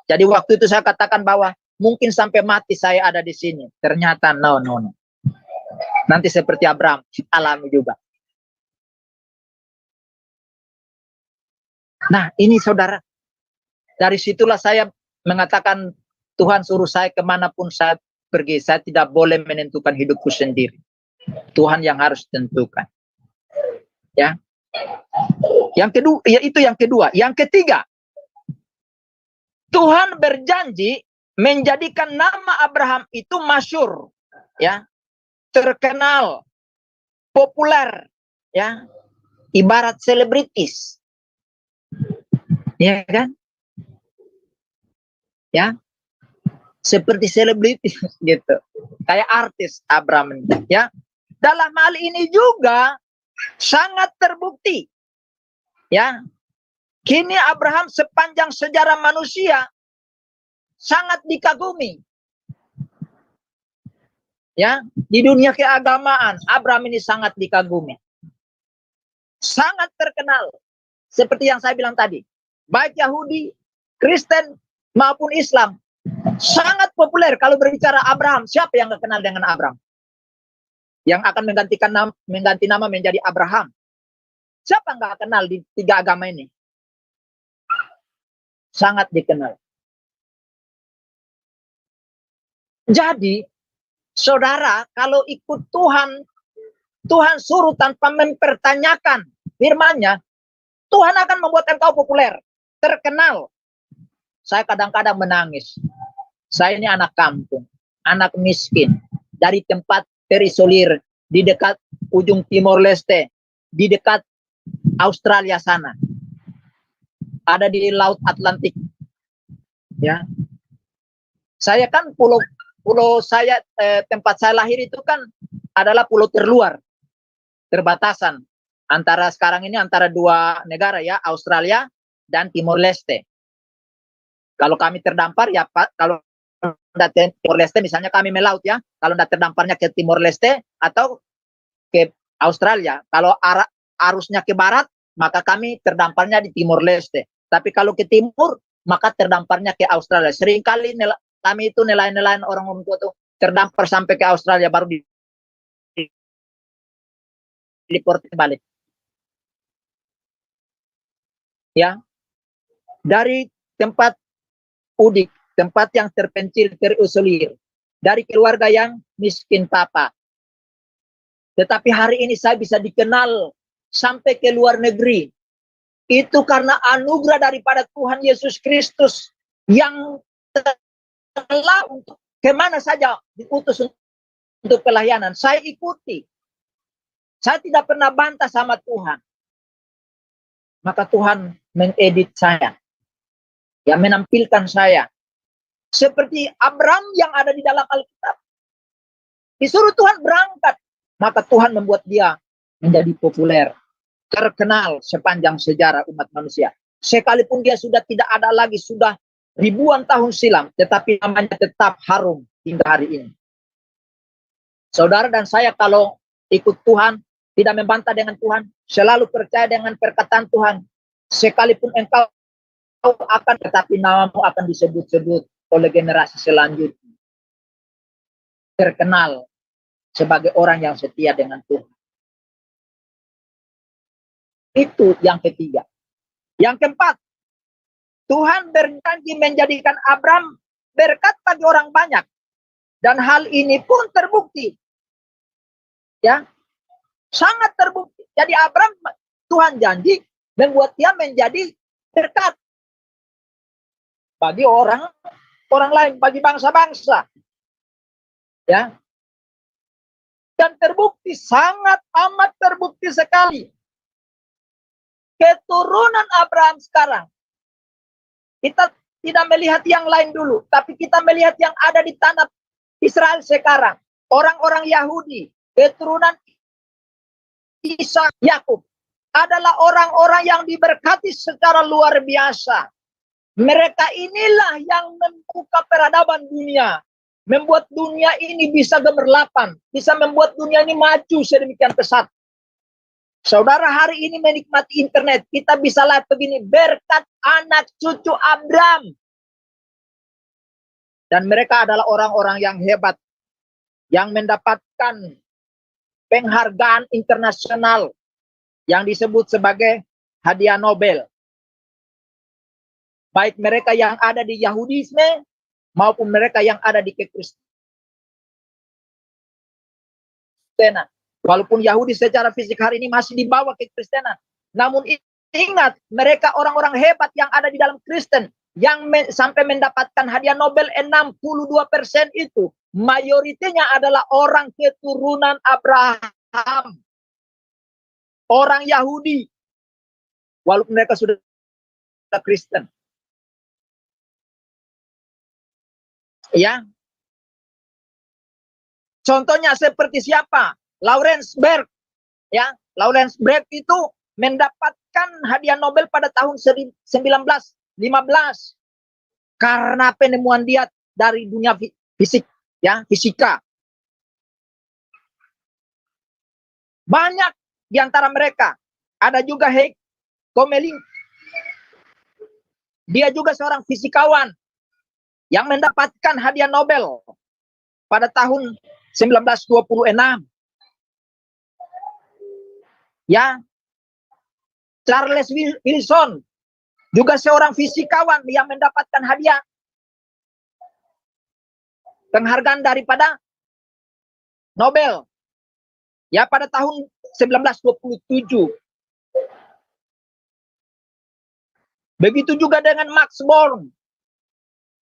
Jadi waktu itu saya katakan bahwa mungkin sampai mati saya ada di sini. Ternyata no. Nanti seperti Abraham, alami juga. Nah, ini saudara. Dari situlah saya mengatakan Tuhan suruh saya kemanapun saya pergi. Saya tidak boleh menentukan hidupku sendiri. Tuhan yang harus tentukan. Ya. Yang kedua, ya itu yang kedua. Yang ketiga, Tuhan berjanji menjadikan nama Abraham itu masyhur, ya, terkenal, populer, ya, ibarat selebritis, ya kan? Ya, seperti selebritis gitu, kayak artis Abraham, ya. Dalam hal ini juga sangat terbukti, ya. Kini Abraham sepanjang sejarah manusia sangat dikagumi. Ya, di dunia keagamaan Abraham ini sangat dikagumi. Sangat terkenal. Seperti yang saya bilang tadi, baik Yahudi, Kristen maupun Islam sangat populer kalau berbicara Abraham. Siapa yang nggak kenal dengan Abraham? Yang akan mengganti nama menjadi Abraham. Siapa nggak kenal di tiga agama ini? Sangat dikenal. Jadi, saudara, kalau ikut Tuhan, Tuhan suruh tanpa mempertanyakan firman-Nya, Tuhan akan membuat engkau populer, terkenal. Saya kadang-kadang menangis. Saya ini anak kampung, anak miskin, dari tempat terisolir, di dekat ujung Timor Leste, di dekat Australia sana. Ada di Laut Atlantik, ya. Saya kan pulau saya tempat saya lahir itu kan adalah pulau terluar, terbatasan antara sekarang ini antara dua negara, ya, Australia dan Timor Leste. Kalau kami terdampar, ya Pak, kalau Timor Leste misalnya kami melaut, ya, kalau tidak terdamparnya ke Timor Leste atau ke Australia. Kalau arusnya ke barat, maka kami terdamparnya di Timor Leste. Tapi kalau ke timur, maka terdamparnya ke Australia. Seringkali kami itu nelayan-nelayan orang tua itu terdampar sampai ke Australia, baru diport balik. Ya, dari tempat udik, tempat yang terpencil, terisolir, dari keluarga yang miskin papa. Tetapi hari ini saya bisa dikenal sampai ke luar negeri. Itu karena anugerah daripada Tuhan Yesus Kristus yang telah untuk kemana saja diutus untuk pelayanan. Saya ikuti. Saya tidak pernah bantah sama Tuhan. Maka Tuhan mengedit saya. Ya, menampilkan saya. Seperti Abraham yang ada di dalam Alkitab. Disuruh Tuhan berangkat. Maka Tuhan membuat dia menjadi populer, terkenal sepanjang sejarah umat manusia. Sekalipun dia sudah tidak ada lagi, sudah ribuan tahun silam, tetapi namanya tetap harum hingga hari ini. Saudara dan saya kalau ikut Tuhan, tidak membantah dengan Tuhan, selalu percaya dengan perkataan Tuhan. Sekalipun engkau akan, tetapi namamu akan disebut-sebut oleh generasi selanjutnya. Terkenal sebagai orang yang setia dengan Tuhan. Itu yang ketiga. Yang keempat, Tuhan berjanji menjadikan Abraham berkat bagi orang banyak. Dan hal ini pun terbukti. Ya, sangat terbukti. Jadi Abraham, Tuhan janji membuat dia menjadi berkat bagi orang lain, bagi bangsa-bangsa. Ya. Dan terbukti, sangat amat terbukti sekali. Keturunan Abraham sekarang. Kita tidak melihat yang lain dulu, tapi kita melihat yang ada di tanah Israel sekarang. Orang-orang Yahudi, keturunan Ishak, Yakub. adalah orang-orang yang diberkati secara luar biasa. Mereka inilah yang membuka peradaban dunia, membuat dunia ini bisa gemerlapan, bisa membuat dunia ini maju sedemikian pesat. Saudara hari ini menikmati internet, kita bisa lihat begini, berkat anak cucu Abraham. Dan mereka adalah orang-orang yang hebat, yang mendapatkan penghargaan internasional yang disebut sebagai hadiah Nobel. Baik mereka yang ada di Yahudisme maupun mereka yang ada di Kekristenan. Walaupun Yahudi secara fisik hari ini masih dibawa ke Kekristenan. Namun ingat, mereka orang-orang hebat yang ada di dalam Kristen yang sampai mendapatkan hadiah Nobel 62% itu mayoritasnya adalah orang keturunan Abraham. Orang Yahudi, walaupun mereka sudah Kristen. Ya. Contohnya seperti siapa? Lawrence Berg. Ya, Lawrence Berg itu mendapatkan hadiah Nobel pada tahun 1915 karena penemuan dia dari dunia fisik, ya, fisika. Banyak di antara mereka. Ada juga Heik Komelin. Dia juga seorang fisikawan yang mendapatkan hadiah Nobel pada tahun 1926. Ya, Charles Wilson juga seorang fisikawan yang mendapatkan hadiah penghargaan daripada Nobel. Ya, pada tahun 1927. Begitu juga dengan Max Born.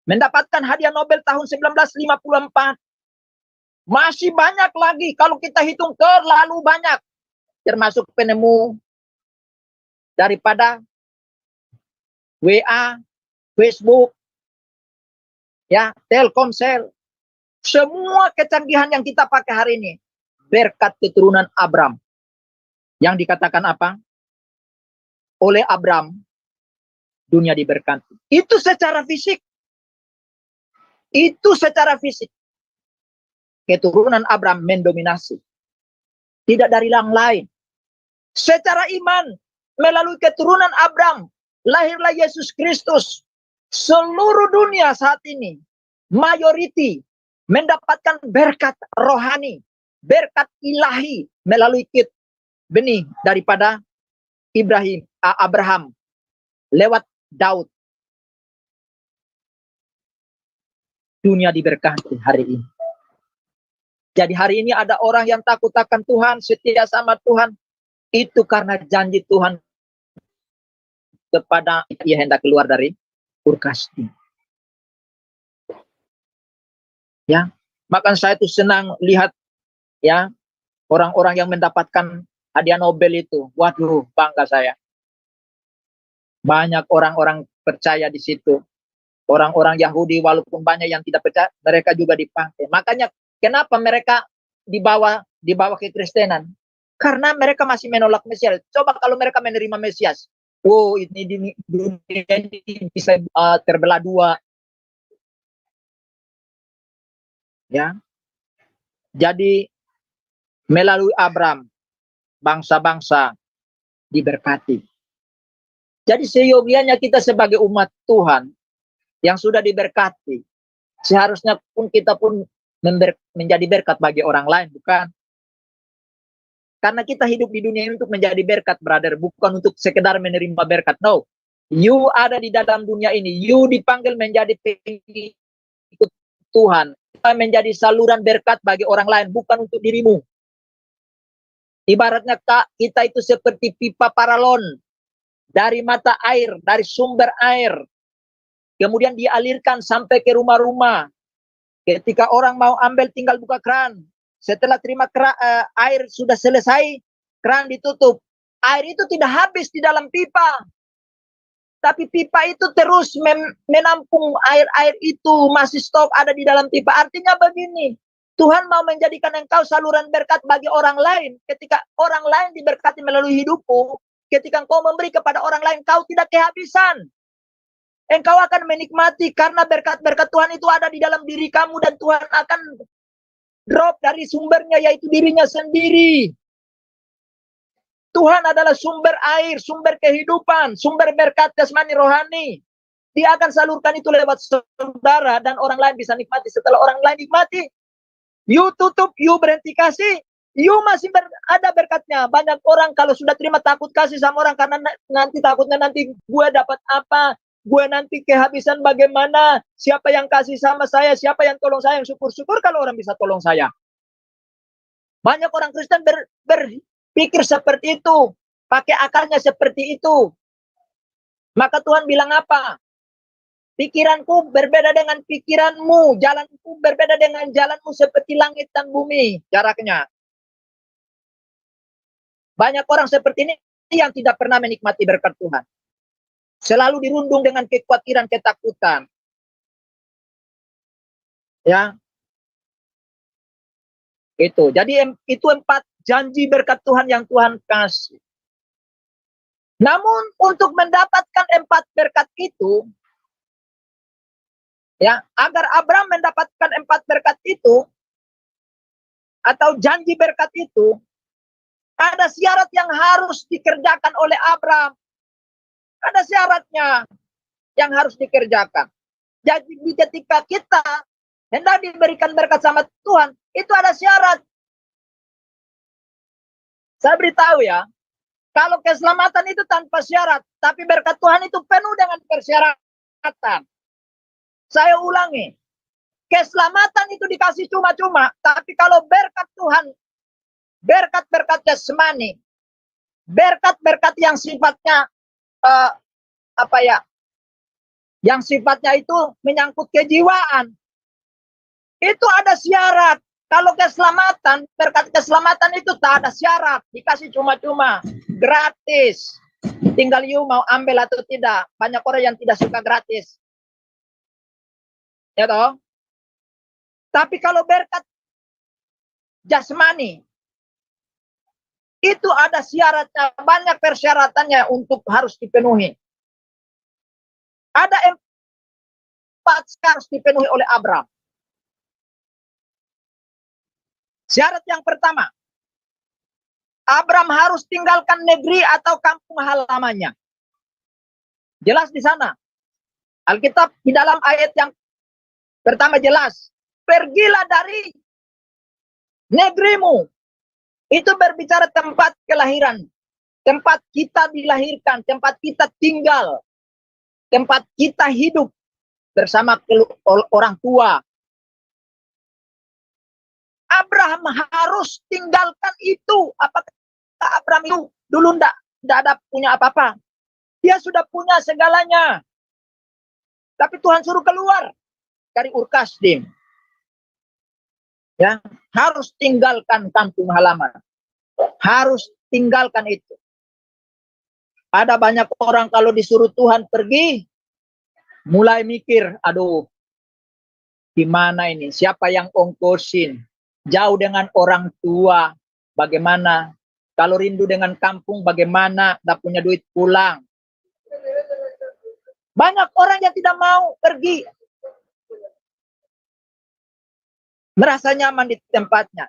Mendapatkan hadiah Nobel tahun 1954. Masih banyak lagi kalau kita hitung terlalu banyak. Termasuk penemu daripada WA, Facebook, ya, Telkomsel. Semua kecanggihan yang kita pakai hari ini berkat keturunan Abraham. Yang dikatakan apa? Oleh Abraham dunia diberkati. Itu secara fisik. Itu secara fisik. Keturunan Abraham mendominasi. Tidak dari yang lain. Secara iman, melalui keturunan Abraham, lahirlah Yesus Kristus. Seluruh dunia saat ini, mayoriti mendapatkan berkat rohani, berkat ilahi melalui benih daripada Abraham lewat Daud. Dunia diberkati hari ini. Jadi hari ini ada orang yang takut akan Tuhan, setia sama Tuhan. Itu karena janji Tuhan kepada ia hendak keluar dari Ur-Kasdim. Ya, maka saya itu senang lihat ya orang-orang yang mendapatkan hadiah Nobel itu. Waduh, bangga saya. Banyak orang-orang percaya di situ. Orang-orang Yahudi walaupun banyak yang tidak percaya, mereka juga dipakai. Makanya kenapa mereka dibawa ke Kristenan? Karena mereka masih menolak Mesias. Coba kalau mereka menerima Mesias, oh ini dunia ini bisa terbelah dua. Ya. Jadi melalui Abraham bangsa-bangsa diberkati. Jadi seyogianya kita sebagai umat Tuhan yang sudah diberkati, seharusnya pun kita pun menjadi berkat bagi orang lain, bukan? Karena kita hidup di dunia ini untuk menjadi berkat, brother, bukan untuk sekedar menerima berkat. No, you ada di dalam dunia ini, you dipanggil menjadi pengikut Tuhan, menjadi saluran berkat bagi orang lain, bukan untuk dirimu. Ibaratnya kita itu seperti pipa paralon dari mata air, dari sumber air. Kemudian dialirkan sampai ke rumah-rumah. Ketika orang mau ambil tinggal buka keran. Setelah terima air sudah selesai, keran ditutup. Air itu tidak habis di dalam pipa. Tapi pipa itu terus menampung air-air itu masih stok ada di dalam pipa. Artinya begini, Tuhan mau menjadikan engkau saluran berkat bagi orang lain. Ketika orang lain diberkati melalui hidupmu, ketika engkau memberi kepada orang lain, kau tidak kehabisan. Engkau akan menikmati karena berkat-berkat Tuhan itu ada di dalam diri kamu, dan Tuhan akan drop dari sumbernya, yaitu dirinya sendiri. Tuhan adalah sumber air, sumber kehidupan, sumber berkat jasmani rohani. Dia akan salurkan itu lewat saudara, dan orang lain bisa nikmati. Setelah orang lain nikmati, you tutup, you berhenti kasih, you masih ada berkatnya. Banyak orang kalau sudah terima takut kasih sama orang, karena nanti takutnya nanti gue dapat apa, gue nanti kehabisan bagaimana, siapa yang kasih sama saya, siapa yang tolong saya, yang syukur-syukur kalau orang bisa tolong saya. Banyak orang Kristen berpikir seperti itu, pakai akalnya seperti itu. Maka Tuhan bilang apa? Pikiranku berbeda dengan pikiranmu, jalanku berbeda dengan jalanmu, seperti langit dan bumi jaraknya. Banyak orang seperti ini yang tidak pernah menikmati berkat Tuhan. Selalu dirundung dengan kekhawatiran, ketakutan. Ya. Itu. Jadi itu 4 janji berkat Tuhan yang Tuhan kasih. Namun untuk mendapatkan 4 berkat itu, ya, agar Abraham mendapatkan 4 berkat itu, atau janji berkat itu, ada syarat yang harus dikerjakan oleh Abraham. Ada syaratnya yang harus dikerjakan. Jadi ketika kita hendak diberikan berkat sama Tuhan, itu ada syarat. Saya beritahu ya, kalau keselamatan itu tanpa syarat, tapi berkat Tuhan itu penuh dengan persyaratan. Saya ulangi, keselamatan itu dikasih cuma-cuma, tapi kalau berkat Tuhan, berkat-berkat jasmani, berkat-berkat yang sifatnya yang sifatnya itu menyangkut kejiwaan, itu ada syarat. Kalau keselamatan, berkat keselamatan itu tak ada syarat, dikasih cuma-cuma, gratis. Tinggal you mau ambil atau tidak. Banyak orang yang tidak suka gratis. Ya toh? Tapi kalau berkat jasmani, itu ada syaratnya, banyak persyaratannya untuk harus dipenuhi. Ada 4 harus dipenuhi oleh Abraham. Syarat yang pertama, Abraham harus tinggalkan negeri atau kampung halamannya. Jelas di sana. Alkitab di dalam ayat yang pertama jelas, pergilah dari negerimu. Itu berbicara tempat kelahiran, tempat kita dilahirkan, tempat kita tinggal, tempat kita hidup bersama orang tua. Abraham harus tinggalkan itu. Apakah Abraham itu dulu tidak ada punya apa-apa? Dia sudah punya segalanya. Tapi Tuhan suruh keluar dari Ur Kasdim. Ya, harus tinggalkan kampung halaman. Harus tinggalkan itu. Ada banyak orang kalau disuruh Tuhan pergi, mulai mikir, aduh, gimana ini? Siapa yang ongkosin? Jauh dengan orang tua, bagaimana? Kalau rindu dengan kampung, bagaimana? Tak punya duit pulang. Banyak orang yang tidak mau pergi. Merasa nyaman di tempatnya.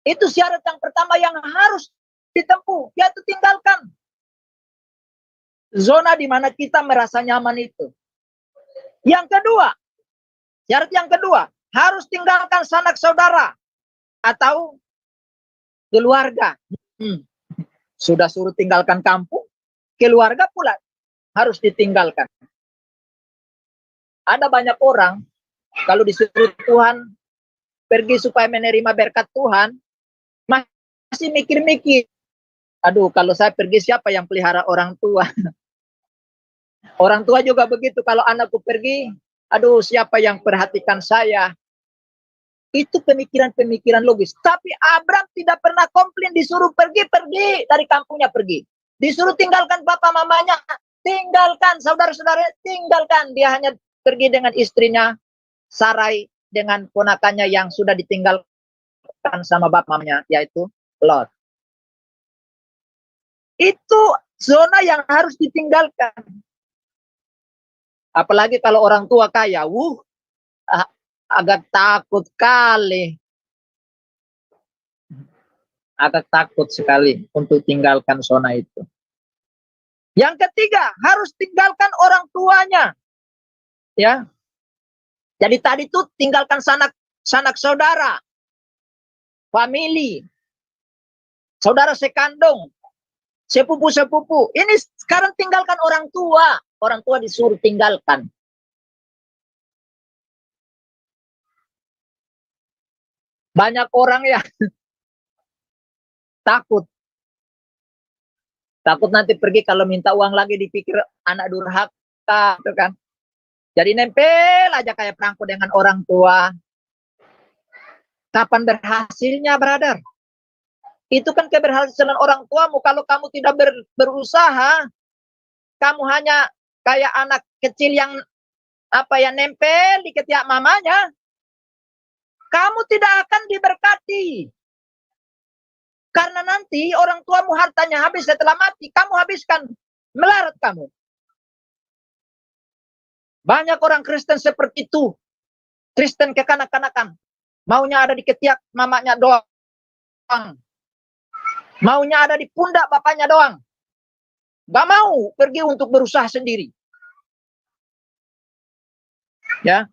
Itu syarat yang pertama yang harus ditempuh, yaitu tinggalkan zona di mana kita merasa nyaman itu. Yang kedua, syarat yang kedua, harus tinggalkan sanak saudara atau keluarga. Sudah suruh tinggalkan kampung, keluarga pula harus ditinggalkan. Ada banyak orang kalau disuruh Tuhan pergi supaya menerima berkat Tuhan, masih mikir-mikir, aduh kalau saya pergi siapa yang pelihara orang tua? Orang tua juga begitu, kalau anakku pergi, aduh siapa yang perhatikan saya? Itu pemikiran-pemikiran logis. Tapi Abraham tidak pernah komplain disuruh pergi dari kampungnya pergi. Disuruh tinggalkan bapak mamanya, tinggalkan saudara-saudara, tinggalkan. Dia hanya pergi dengan istrinya Sarai dengan ponakannya yang sudah ditinggalkan sama bapaknya, yaitu Lot. Itu zona yang harus ditinggalkan. Apalagi kalau orang tua kaya, agak takut kali. Agak takut sekali untuk tinggalkan zona itu. Yang ketiga, harus tinggalkan orang tuanya. Ya. Jadi tadi itu tinggalkan sanak saudara, famili, saudara sekandung, sepupu-sepupu. Ini sekarang tinggalkan orang tua. Orang tua disuruh tinggalkan. Banyak orang ya takut. Takut nanti pergi kalau minta uang lagi dipikir anak durhaka, gitu kan. Jadi nempel aja kayak perangko dengan orang tua. Kapan berhasilnya, brother? Itu kan keberhasilan orang tuamu. Kalau kamu tidak berusaha, kamu hanya kayak anak kecil yang nempel di ketiak mamanya, kamu tidak akan diberkati. Karena nanti orang tuamu hartanya habis setelah mati, kamu habiskan, melarat kamu. Banyak orang Kristen seperti itu. Kristen kekanak-kanakan. Maunya ada di ketiak mamanya doang. Maunya ada di pundak bapaknya doang. Gak mau pergi untuk berusaha sendiri. Ya.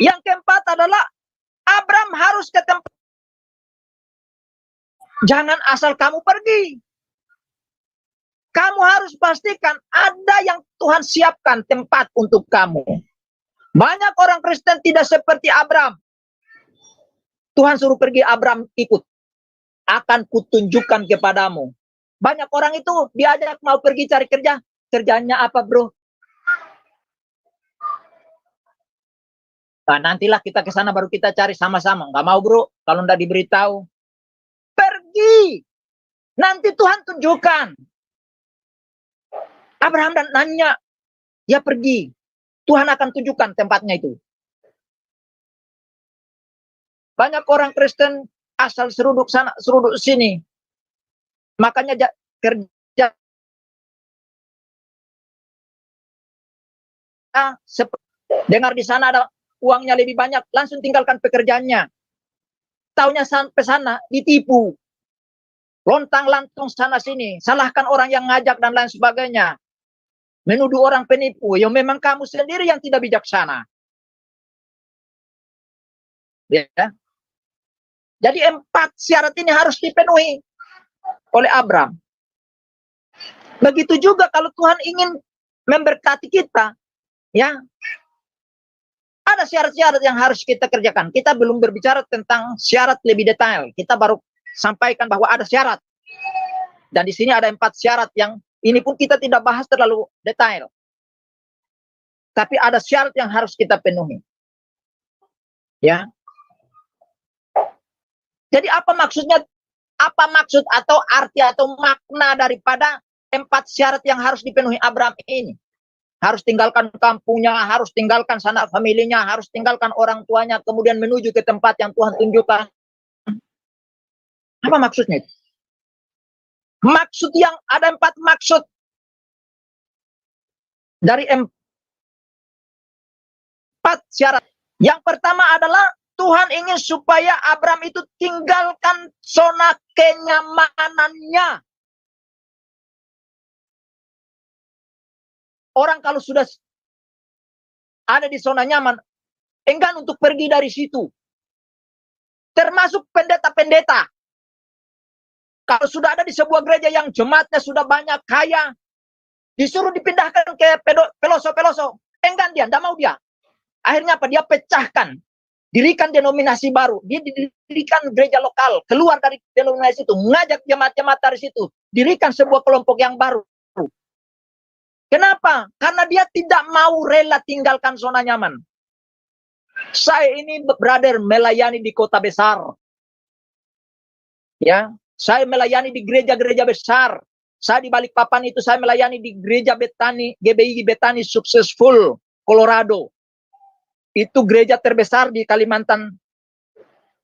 Yang keempat adalah Abraham harus ke tempat. Jangan asal kamu pergi. Kamu harus pastikan ada yang Tuhan siapkan tempat untuk kamu. Banyak orang Kristen tidak seperti Abraham. Tuhan suruh pergi, Abraham ikut. Akan kutunjukkan kepadamu. Banyak orang itu diajak mau pergi cari kerja. Kerjanya apa, bro? Nah, nantilah kita ke sana baru kita cari sama-sama. Nggak mau, bro, kalau nggak diberitahu. Pergi. Nanti Tuhan tunjukkan. Abraham dan nanya, dia pergi. Tuhan akan tunjukkan tempatnya itu. Banyak orang Kristen asal seruduk sana, seruduk sini. Makanya kerja dengar di sana ada uangnya lebih banyak, langsung tinggalkan pekerjaannya. Taunya sampai sana ditipu. Lontang-lantung sana sini, salahkan orang yang ngajak dan lain sebagainya. Menuduh orang penipu, yang memang kamu sendiri yang tidak bijaksana. Ya. Jadi 4 syarat ini harus dipenuhi oleh Abraham. Begitu juga kalau Tuhan ingin memberkati kita, ya. Ada syarat-syarat yang harus kita kerjakan. Kita belum berbicara tentang syarat lebih detail. Kita baru sampaikan bahwa ada syarat. Dan di sini ada 4 syarat yang ini pun kita tidak bahas terlalu detail. Tapi ada syarat yang harus kita penuhi. Ya. Jadi apa maksudnya? Apa maksud atau arti atau makna daripada 4 syarat yang harus dipenuhi Abraham ini? Harus tinggalkan kampungnya, harus tinggalkan sanak familinya, harus tinggalkan orang tuanya, kemudian menuju ke tempat yang Tuhan tunjukkan. Apa maksudnya itu? Maksud yang ada 4 maksud. Dari 4 syarat. Yang pertama adalah Tuhan ingin supaya Abraham itu tinggalkan zona kenyamanannya. Orang kalau sudah ada di zona nyaman, enggan untuk pergi dari situ. Termasuk pendeta-pendeta. Kalau sudah ada di sebuah gereja yang jemaatnya sudah banyak, kaya, disuruh dipindahkan ke pelosok-pelosok. Enggan dia, tidak mau dia. Akhirnya apa? Dia pecahkan. Dirikan denominasi baru. Dia dirikan gereja lokal. Keluar dari denominasi itu. Mengajak jemaat-jemaat dari situ. Dirikan sebuah kelompok yang baru. Kenapa? Karena dia tidak mau rela tinggalkan zona nyaman. Saya ini, brother, melayani di kota besar. Ya, saya melayani di gereja-gereja besar. Saya di Balikpapan itu saya melayani di gereja Betani, GBI Betani Successful. Colorado. Itu gereja terbesar di Kalimantan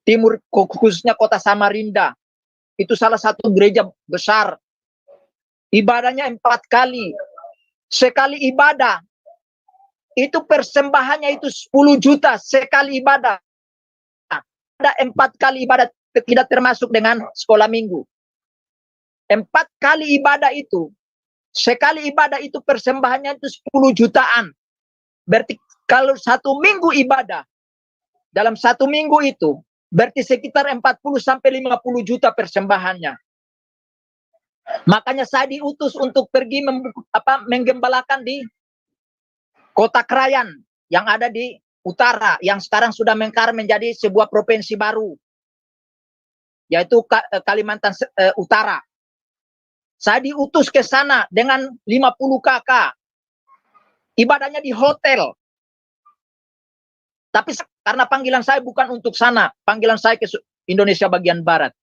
Timur, khususnya kota Samarinda. Itu salah satu gereja besar. Ibadahnya 4 kali. Sekali ibadah, itu persembahannya itu 10 juta sekali ibadah. Ada 4 kali ibadah, tidak termasuk dengan sekolah minggu. 4 kali ibadah itu, sekali ibadah itu persembahannya itu 10 jutaan. Berarti kalau 1 minggu ibadah, dalam 1 minggu itu, berarti sekitar 40 sampai 50 juta persembahannya. Makanya saya diutus untuk pergi menggembalakan di Kota Krayan yang ada di utara, yang sekarang sudah mengkar menjadi sebuah provinsi baru, yaitu Kalimantan Utara. Saya diutus ke sana dengan 50 kakak. Ibadahnya di hotel. Tapi karena panggilan saya bukan untuk sana, panggilan saya ke Indonesia bagian barat.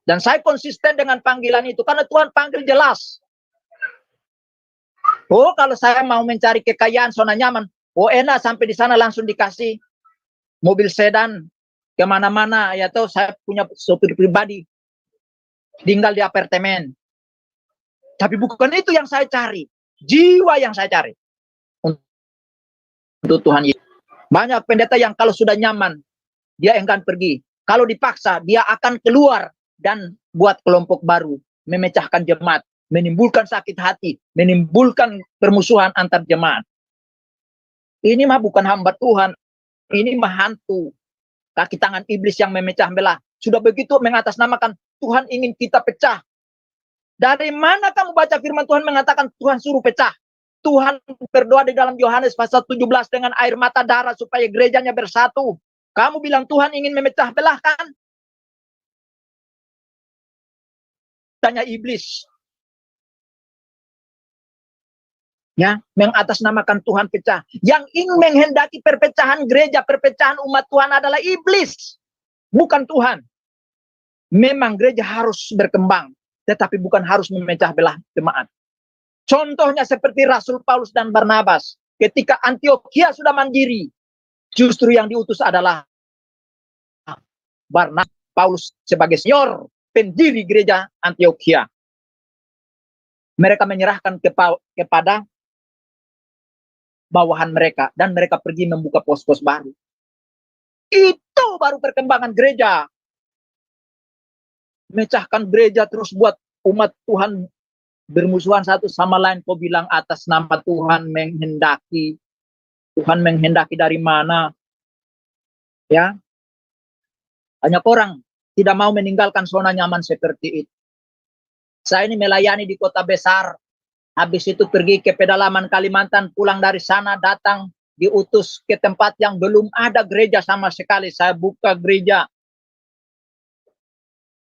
Dan saya konsisten dengan panggilan itu karena Tuhan panggil jelas. Oh, kalau saya mau mencari kekayaan, zona nyaman, oh enak sampai di sana langsung dikasih mobil sedan kemana-mana, ya toh saya punya sopir pribadi, tinggal di apartemen. Tapi bukan itu yang saya cari, jiwa yang saya cari untuk Tuhan Yesus. Banyak pendeta yang kalau sudah nyaman, dia enggan pergi. Kalau dipaksa, dia akan keluar dan buat kelompok baru, memecahkan jemaat, menimbulkan sakit hati, menimbulkan permusuhan antar jemaat. Ini mah bukan hamba Tuhan, ini mah hantu, kaki tangan iblis yang memecah belah. Sudah begitu mengatasnamakan Tuhan ingin kita pecah. Dari mana kamu baca firman Tuhan mengatakan Tuhan suruh pecah? Tuhan berdoa di dalam Yohanes pasal 17 dengan air mata darah supaya gerejanya bersatu. Kamu bilang Tuhan ingin memecah belah kan? Tanya iblis. Ya, mengatasnamakan Tuhan pecah. Yang ingin menghendaki perpecahan gereja, perpecahan umat Tuhan adalah iblis, bukan Tuhan. Memang gereja harus berkembang, tetapi bukan harus memecah belah jemaat. Contohnya seperti Rasul Paulus dan Barnabas. Ketika Antiokhia sudah mandiri, justru yang diutus adalah Barnabas. Paulus sebagai senior pendiri gereja Antiokhia. Mereka menyerahkan kepada bawahan mereka dan mereka pergi membuka pos-pos baru. Itu baru perkembangan gereja. Mecahkan gereja terus buat umat Tuhan bermusuhan satu sama lain. Kau bilang atas nama Tuhan menghendaki. Tuhan menghendaki dari mana? Ya. Banyak orang tidak mau meninggalkan zona nyaman seperti itu. Saya ini melayani di kota besar. Habis itu pergi ke pedalaman Kalimantan, pulang dari sana datang diutus ke tempat yang belum ada gereja sama sekali. Saya buka gereja.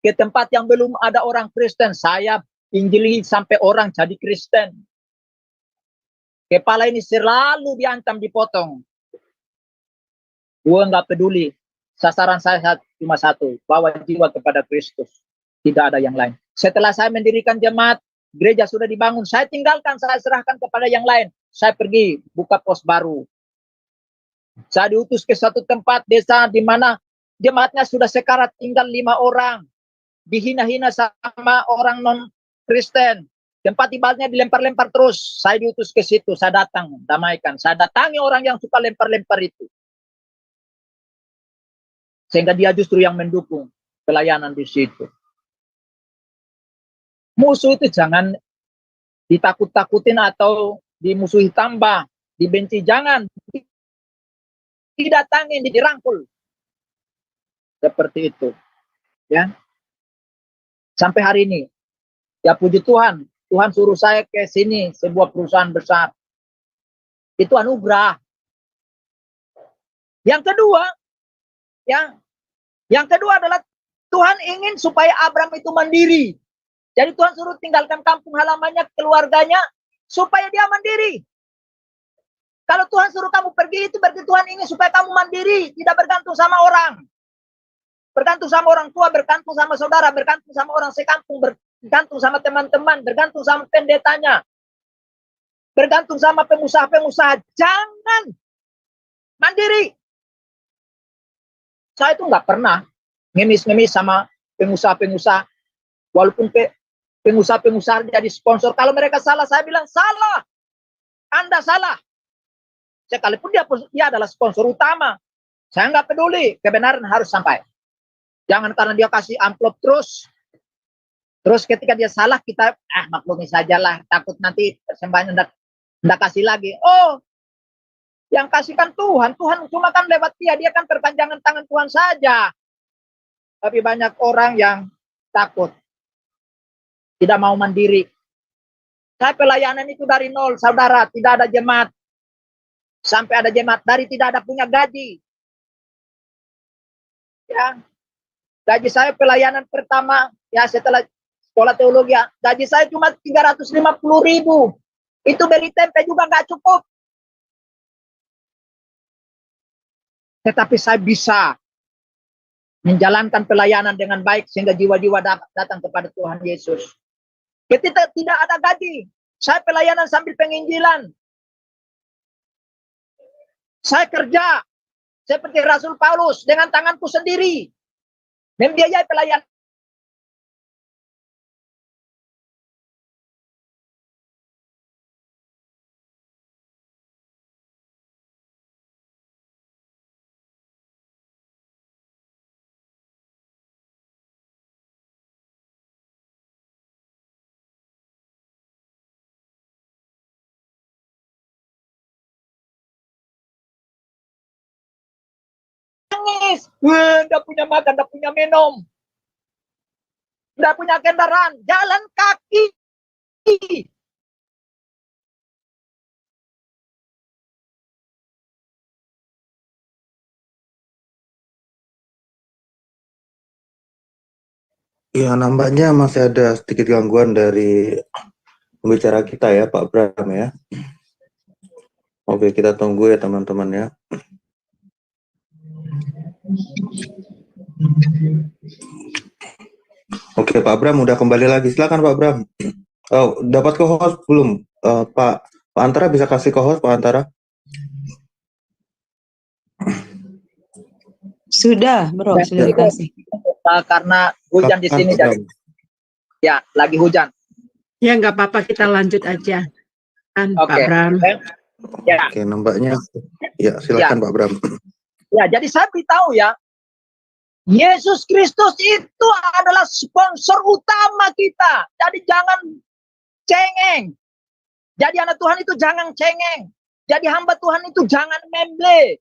Ke tempat yang belum ada orang Kristen, saya injili sampai orang jadi Kristen. Kepala ini selalu diancam dipotong. Gue nggak peduli. Sasaran saya cuma satu, bawa jiwa kepada Kristus. Tidak ada yang lain. Setelah saya mendirikan jemaat, gereja sudah dibangun, saya tinggalkan, saya serahkan kepada yang lain. Saya pergi buka pos baru. Saya diutus ke satu tempat desa di mana jemaatnya sudah sekarat, tinggal 5 orang. Dihina-hina sama orang non-Kristen. Tempat ibadahnya dilempar-lempar terus. Saya diutus ke situ, saya datang, damaikan. Saya datangi orang yang suka lempar-lempar itu. Sehingga dia justru yang mendukung pelayanan di situ. Musuh itu jangan ditakut-takutin atau dimusuhi tambah, dibenci, jangan. Didatangin, dirangkul. Seperti itu. Ya. Sampai hari ini, ya puji Tuhan, Tuhan suruh saya ke sini, sebuah perusahaan besar. Itu anugerah. Yang kedua, yang kedua adalah Tuhan ingin supaya Abraham itu mandiri. Jadi Tuhan suruh tinggalkan kampung halamannya, keluarganya, supaya dia mandiri. Kalau Tuhan suruh kamu pergi, itu berarti Tuhan ingin supaya kamu mandiri, tidak bergantung sama orang. Bergantung sama orang tua, bergantung sama saudara, bergantung sama orang sekampung, bergantung sama teman-teman, bergantung sama pendetanya. bergantung sama pengusaha-pengusaha. Jangan mandiri. Saya itu nggak pernah ngemis-ngemis sama pengusaha-pengusaha. Walaupun pengusaha-pengusaha jadi sponsor. Kalau mereka salah, saya bilang salah. Anda salah. Sekalipun dia adalah sponsor utama. Saya nggak peduli. Kebenaran harus sampai. Jangan karena dia kasih amplop terus. Terus ketika dia salah, kita maklumi sajalah. Takut nanti persembahannya nggak kasih lagi. Oh, yang kasihkan Tuhan. Tuhan cuma kan lewat dia. Dia kan perpanjangan tangan Tuhan saja. Tapi banyak orang yang takut. Tidak mau mandiri. Saya pelayanan itu dari nol, saudara. Tidak ada jemaat. Sampai ada jemaat. Dari tidak ada punya gaji. Ya. Gaji saya pelayanan pertama. Ya setelah sekolah teologi. Ya, gaji saya cuma 350.000. Itu beli tempe juga nggak cukup. Tetapi saya bisa menjalankan pelayanan dengan baik sehingga jiwa-jiwa datang kepada Tuhan Yesus. Ketika tidak ada gaji, saya pelayanan sambil penginjilan. Saya kerja seperti Rasul Paulus dengan tanganku sendiri. Membiayai pelayanan. Nangis, nggak punya makan, nggak punya minum, nggak punya kendaraan, jalan kaki. Ya, nampaknya masih ada sedikit gangguan dari pembicara kita ya, Pak Bram ya. Oke, kita tunggu ya teman-teman ya. Oke, Pak Bram udah kembali lagi. Silakan Pak Bram. Oh, dapat co-host belum? Pak Antara bisa kasih co-host Pak Antara? Sudah, Bro, sudah dikasih. Karena hujan di sini jadi ya lagi hujan. Ya nggak apa-apa, kita lanjut aja kan Pak Bram. Ya. Oke, nampaknya ya silakan Pak Bram. Ya, jadi saya beritahu ya, Yesus Kristus itu adalah sponsor utama kita. Jadi jangan cengeng. Jadi anak Tuhan itu jangan cengeng. Jadi hamba Tuhan itu jangan memble.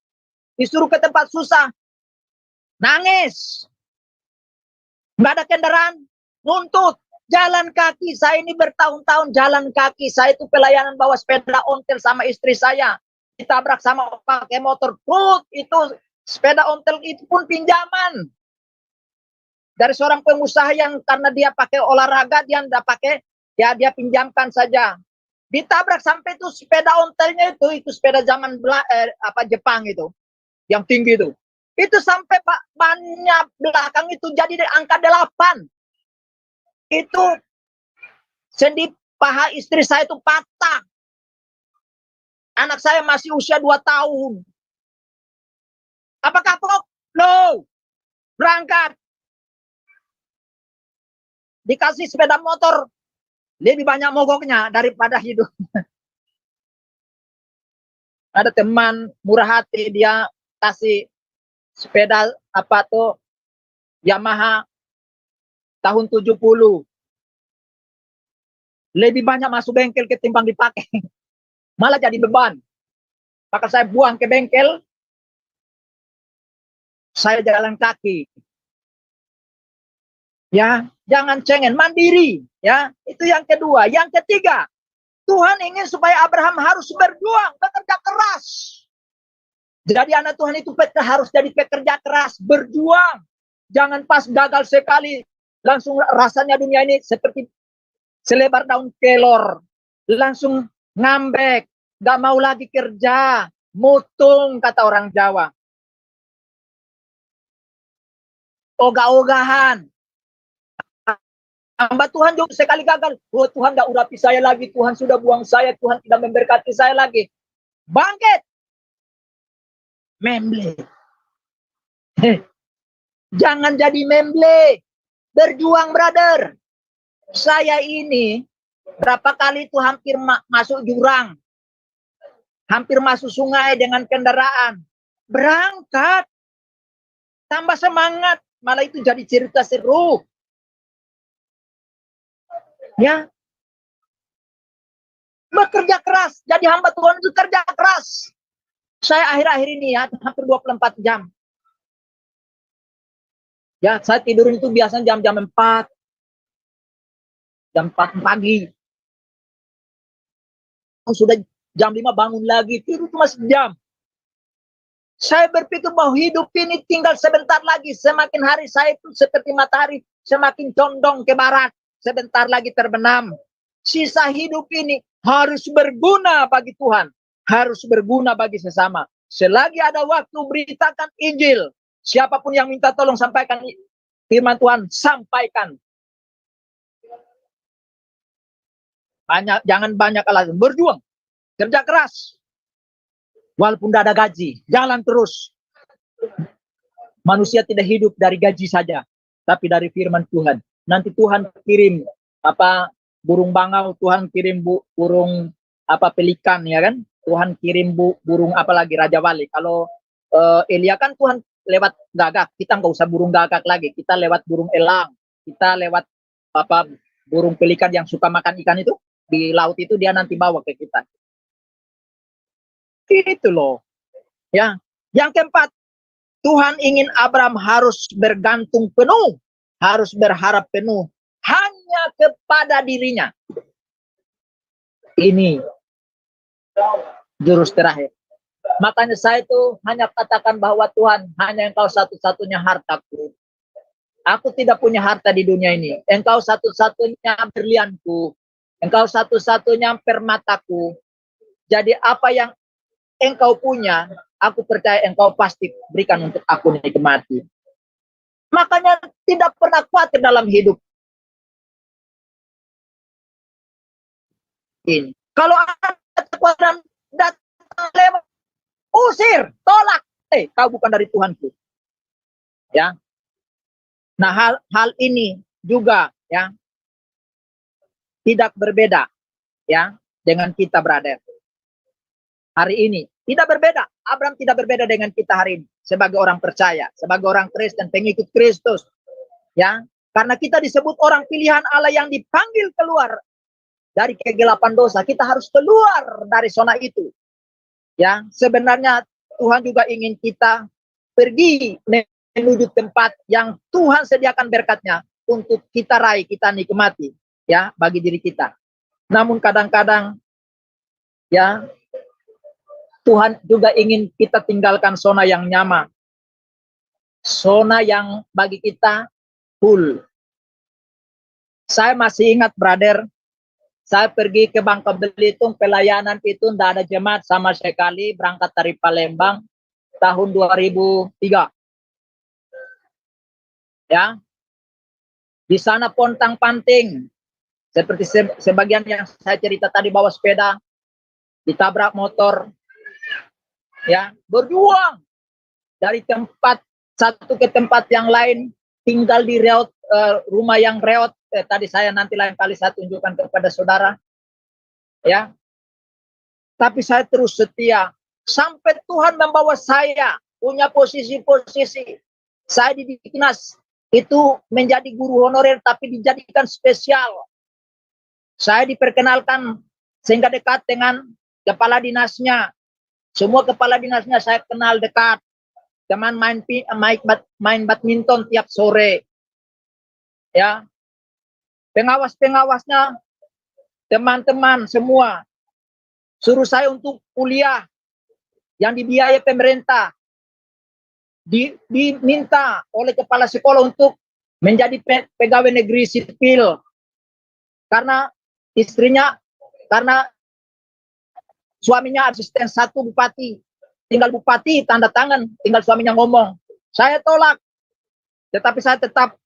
Disuruh ke tempat susah, nangis. Nggak ada kendaraan, nuntut. Jalan kaki, saya ini bertahun-tahun jalan kaki. Saya itu pelayanan bawa sepeda ontel sama istri saya. Ditabrak sama pakai motor. Itu sepeda ontel itu pun pinjaman. Dari seorang pengusaha yang karena dia pakai olahraga, dia tidak pakai, ya dia pinjamkan saja. Ditabrak sampai itu sepeda ontelnya itu sepeda zaman Jepang itu. Yang tinggi itu. Itu sampai bannya belakang itu jadi angka 8. Itu sendi paha istri saya itu patah. Anak saya masih usia 2 tahun. Apa kapok? No. Berangkat. Dikasih sepeda motor. Lebih banyak mogoknya daripada hidup. Ada teman murah hati, dia kasih sepeda Yamaha tahun 70. Lebih banyak masuk bengkel ketimbang dipakai. Malah jadi beban. Maka saya buang ke bengkel. Saya jalan kaki. Ya, jangan cengeng, mandiri. Ya, itu yang kedua. Yang ketiga, Tuhan ingin supaya Abraham harus berjuang, bekerja keras. Jadi anak Tuhan itu harus jadi pekerja keras, berjuang. Jangan pas gagal sekali, langsung rasanya dunia ini seperti selebar daun kelor. Langsung ngambek, gak mau lagi kerja, mutung kata orang Jawa. Ogah-ogahan. Hamba Tuhan juga sekali gagal. Oh Tuhan tidak urapi saya lagi. Tuhan sudah buang saya. Tuhan tidak memberkati saya lagi. Bangkit. Memble. Jangan jadi memble. Berjuang, brother. Saya ini berapa kali itu hampir masuk jurang. Hampir masuk sungai dengan kendaraan. Berangkat. Tambah semangat. Malah itu jadi cerita seru. Ya. Bekerja keras. Jadi hamba Tuhan itu kerja keras. Saya akhir-akhir ini ya, hampir 24 jam. Ya, saya tidur itu biasanya jam-jam 4. Jam 4 pagi. Sudah jam 5 bangun lagi. Tidur cuma sejam. Saya berpikir bahwa hidup ini tinggal sebentar lagi. Semakin hari saya itu seperti matahari. Semakin condong ke barat. Sebentar lagi terbenam. Sisa hidup ini harus berguna bagi Tuhan. Harus berguna bagi sesama. Selagi ada waktu, beritakan Injil. Siapapun yang minta tolong sampaikan firman Tuhan, sampaikan. Jangan banyak alasan. Berjuang. Kerja keras. Walaupun tidak ada gaji. Jalan terus. Manusia tidak hidup dari gaji saja. Tapi dari firman Tuhan. Nanti Tuhan kirim burung bangau, Tuhan kirim burung pelikan, ya kan? Tuhan kirim burung apalagi Raja Wali. Kalau Elia kan Tuhan lewat gagak, kita nggak usah burung gagak lagi, kita lewat burung elang, kita lewat burung pelikan yang suka makan ikan itu di laut itu, dia nanti bawa ke kita. Gitu loh. Ya. Yang keempat, Tuhan ingin Abraham harus bergantung penuh, harus berharap penuh hanya kepada dirinya. Ini jurus terakhir. Makanya saya itu hanya katakan bahwa Tuhan, hanya Engkau satu-satunya hartaku. Aku tidak punya harta di dunia ini. Engkau satu-satunya berlianku. Engkau satu-satunya permataku. Jadi apa yang Engkau punya, aku percaya Engkau pasti berikan untuk aku nikmati. Makanya tidak pernah khawatir dalam hidup ini. Kalau ada kekuatan datang lewat, usir, tolak. Kau bukan dari Tuhanku. Ya. Nah, hal ini juga ya tidak berbeda ya dengan kita, brother. Hari ini tidak berbeda. Abraham tidak berbeda dengan kita hari ini sebagai orang percaya, sebagai orang Kristen, pengikut Kristus. Ya, karena kita disebut orang pilihan Allah yang dipanggil keluar dari kegelapan dosa. Kita harus keluar dari zona itu. Ya, sebenarnya Tuhan juga ingin kita pergi menuju tempat yang Tuhan sediakan berkatnya untuk kita raih, kita nikmati ya bagi diri kita. Namun kadang-kadang ya Tuhan juga ingin kita tinggalkan zona yang nyaman. Zona yang bagi kita full. Saya masih ingat, brother, saya pergi ke Bangka Belitung, pelayanan itu tidak ada jemaat sama sekali, berangkat dari Palembang tahun 2003. Ya. Di sana pontang-panting. Seperti sebagian yang saya cerita tadi, bawa sepeda, ditabrak motor. Ya, berjuang dari tempat satu ke tempat yang lain, tinggal di reot, rumah yang reot. Tadi saya nanti lain kali saya tunjukkan kepada saudara. Ya. Tapi saya terus setia sampai Tuhan membawa saya punya posisi-posisi. Saya di Dinas itu menjadi guru honorer tapi dijadikan spesial. Saya diperkenalkan sehingga dekat dengan kepala dinasnya. Semua kepala dinasnya saya kenal dekat. Teman main badminton tiap sore. Ya. Pengawas-pengawasnya, teman-teman semua suruh saya untuk kuliah yang dibiayai pemerintah. Diminta oleh kepala sekolah untuk menjadi pegawai negeri sipil. Karena istrinya, karena suaminya asisten satu bupati. Tinggal bupati tanda tangan, tinggal suaminya ngomong. Saya tolak. Tetapi saya tetap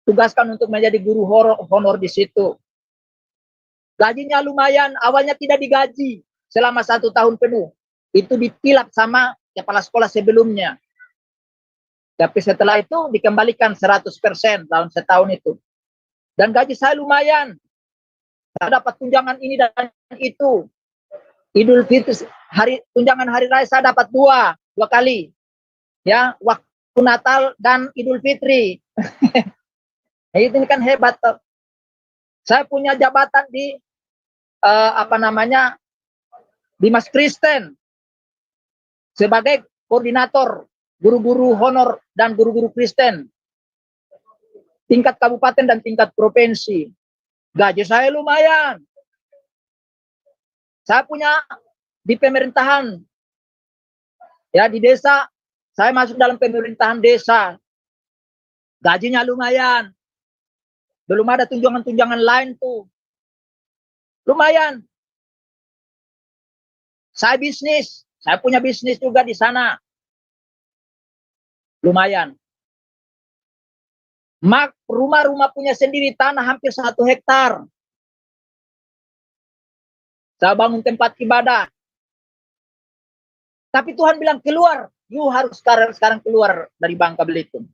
tugaskan untuk menjadi guru honor di situ. Gajinya lumayan, awalnya tidak digaji selama 1 tahun penuh. Itu ditilap sama kepala sekolah sebelumnya. Tapi setelah itu dikembalikan 100% dalam setahun itu. Dan gaji saya lumayan. Saya dapat tunjangan ini dan itu. Idul Fitri, tunjangan hari raya saya dapat dua kali. Ya, waktu Natal dan Idul Fitri. Ini kan hebat. Saya punya jabatan di Dimas Kristen sebagai koordinator guru-guru honor dan guru-guru Kristen tingkat kabupaten dan tingkat provinsi. Gaji saya lumayan. Saya punya di pemerintahan, ya di desa, saya masuk dalam pemerintahan desa. Gajinya lumayan. Belum ada tunjangan-tunjangan lain tuh. Lumayan. Saya bisnis. Saya punya bisnis juga di sana. Lumayan. Rumah-rumah punya sendiri, tanah hampir 1 hektar. Saya bangun tempat ibadah. Tapi Tuhan bilang keluar. You harus sekarang keluar dari Bangka Belitung.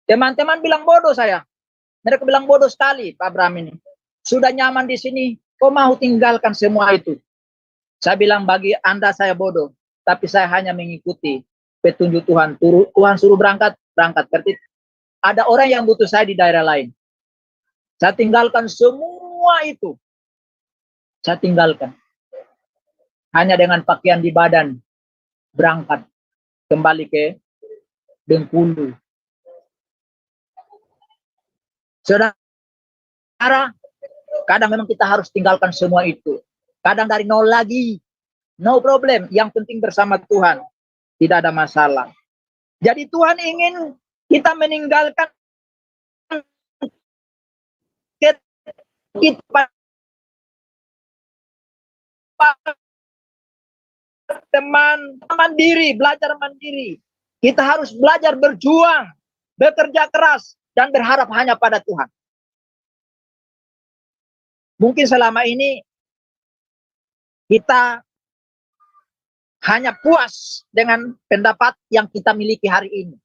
Teman-teman bilang bodoh saya. Mereka bilang bodoh sekali Pak Abraham ini. Sudah nyaman di sini. Kau mau tinggalkan semua itu? Saya bilang bagi Anda saya bodoh. Tapi saya hanya mengikuti petunjuk Tuhan. Tuhan suruh berangkat. Berarti ada orang yang butuh saya di daerah lain. Saya tinggalkan semua itu. Saya tinggalkan. Hanya dengan pakaian di badan. Berangkat. Kembali ke Bengkulu. Saudara, kadang memang kita harus tinggalkan semua itu. Kadang dari nol lagi. No problem. Yang penting bersama Tuhan. Tidak ada masalah. Jadi Tuhan ingin kita meninggalkan kita mandiri, belajar mandiri. Kita harus belajar berjuang, bekerja keras, dan berharap hanya pada Tuhan. Mungkin selama ini kita hanya puas dengan pendapat yang kita miliki hari ini.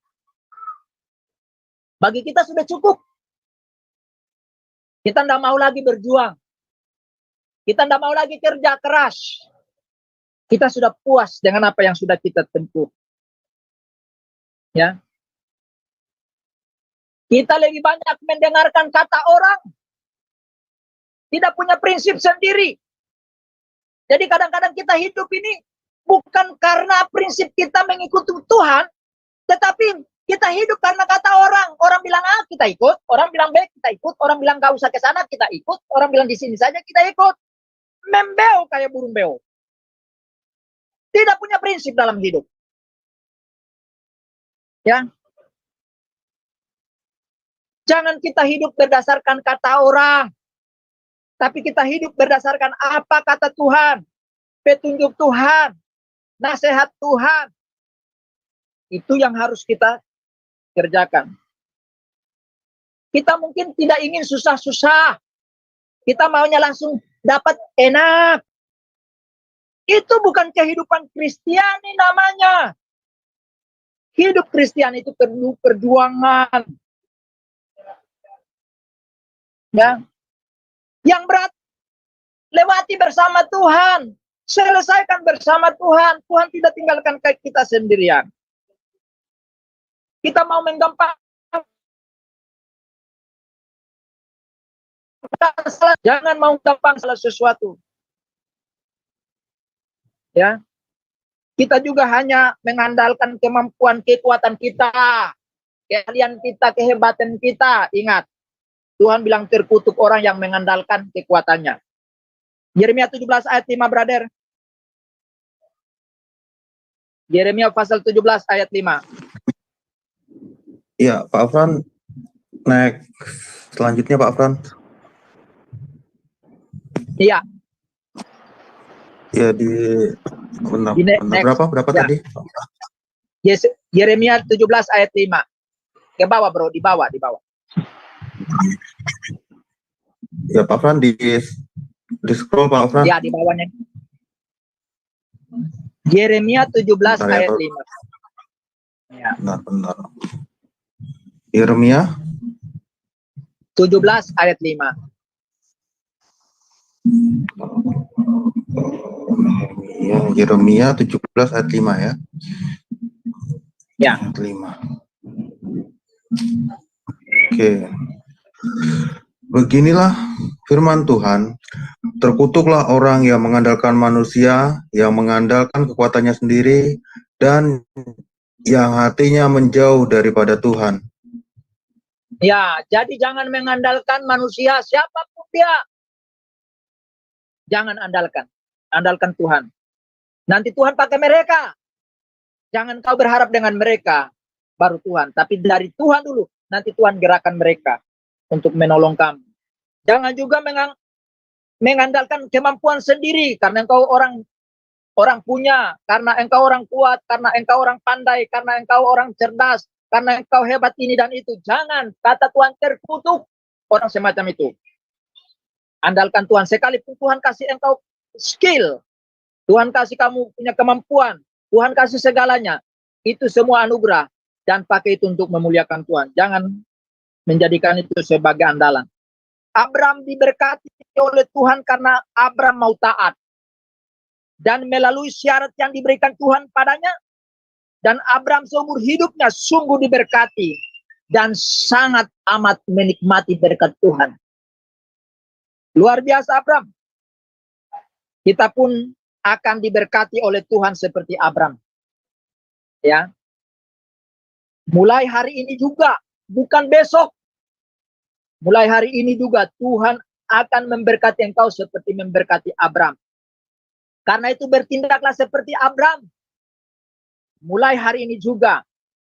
Bagi kita sudah cukup. Kita tidak mau lagi berjuang. Kita tidak mau lagi kerja keras. Kita sudah puas dengan apa yang sudah kita tempuh. Ya. Kita lebih banyak mendengarkan kata orang. Tidak punya prinsip sendiri. Jadi kadang-kadang kita hidup ini bukan karena prinsip kita mengikuti Tuhan, tetapi kita hidup karena kata orang. Orang bilang A, kita ikut. Orang bilang B, kita ikut. Orang bilang gak usah ke sana, kita ikut. Orang bilang di sini saja, kita ikut. Membeo kayak burung beo. Tidak punya prinsip dalam hidup. Ya. Jangan kita hidup berdasarkan kata orang. Tapi kita hidup berdasarkan apa kata Tuhan. Petunjuk Tuhan. Nasihat Tuhan. Itu yang harus kita kerjakan. Kita mungkin tidak ingin susah-susah. Kita maunya langsung dapat enak. Itu bukan kehidupan Kristiani namanya. Hidup Kristiani itu perlu perjuangan. Ya. Yang berat, lewati bersama Tuhan. Selesaikan bersama Tuhan. Tuhan tidak tinggalkan kita sendirian. Kita mau menggampang. Jangan mau gampang salah sesuatu. Ya, kita juga hanya mengandalkan kemampuan kekuatan kita, keahlian kita, kehebatan kita. Ingat, Tuhan bilang terkutuk orang yang mengandalkan kekuatannya. Yeremia 17 ayat 5, brother. Yeremia pasal 17 ayat 5. Iya, Pak Afran. Next. Selanjutnya Pak Afran. Iya. Ya di berapa ya. tadi? Yeremia 17 ayat 5. Ke bawah bro, di bawah. Ya Pak Fran, di scroll Pak Fran. Ya, di bawahnya. Yeremia 17 Bentar ya, ayat Pak. 5. Ya. Bentar. Yeremia 17 ayat 5. Yeremia 17 ayat 5 ya. Ya. Ayat 5. Oke. Beginilah firman Tuhan, terkutuklah orang yang mengandalkan manusia, yang mengandalkan kekuatannya sendiri, dan yang hatinya menjauh daripada Tuhan. Ya, jadi jangan mengandalkan manusia siapapun dia. Jangan andalkan. Andalkan Tuhan. Nanti Tuhan pakai mereka. Jangan kau berharap dengan mereka, baru Tuhan. Tapi dari Tuhan dulu, nanti Tuhan gerakan mereka untuk menolong kamu. Jangan juga mengandalkan kemampuan sendiri, karena engkau orang punya, karena engkau orang kuat, karena engkau orang pandai, karena engkau orang cerdas, karena engkau hebat ini dan itu. Jangan, kata Tuhan, terkutuk orang semacam itu. Andalkan Tuhan, sekalipun Tuhan kasih engkau skill, Tuhan kasih kamu punya kemampuan, Tuhan kasih segalanya, itu semua anugerah, dan pakai itu untuk memuliakan Tuhan. Jangan menjadikan itu sebagai andalan. Abraham diberkati oleh Tuhan karena Abraham mau taat dan melalui syarat yang diberikan Tuhan padanya, dan Abraham seumur hidupnya sungguh diberkati dan sangat amat menikmati berkat Tuhan. Luar biasa Abraham. Kita pun akan diberkati oleh Tuhan seperti Abraham. Ya. Mulai hari ini juga, bukan besok. Mulai hari ini juga Tuhan akan memberkati engkau seperti memberkati Abraham. Karena itu bertindaklah seperti Abraham. Mulai hari ini juga.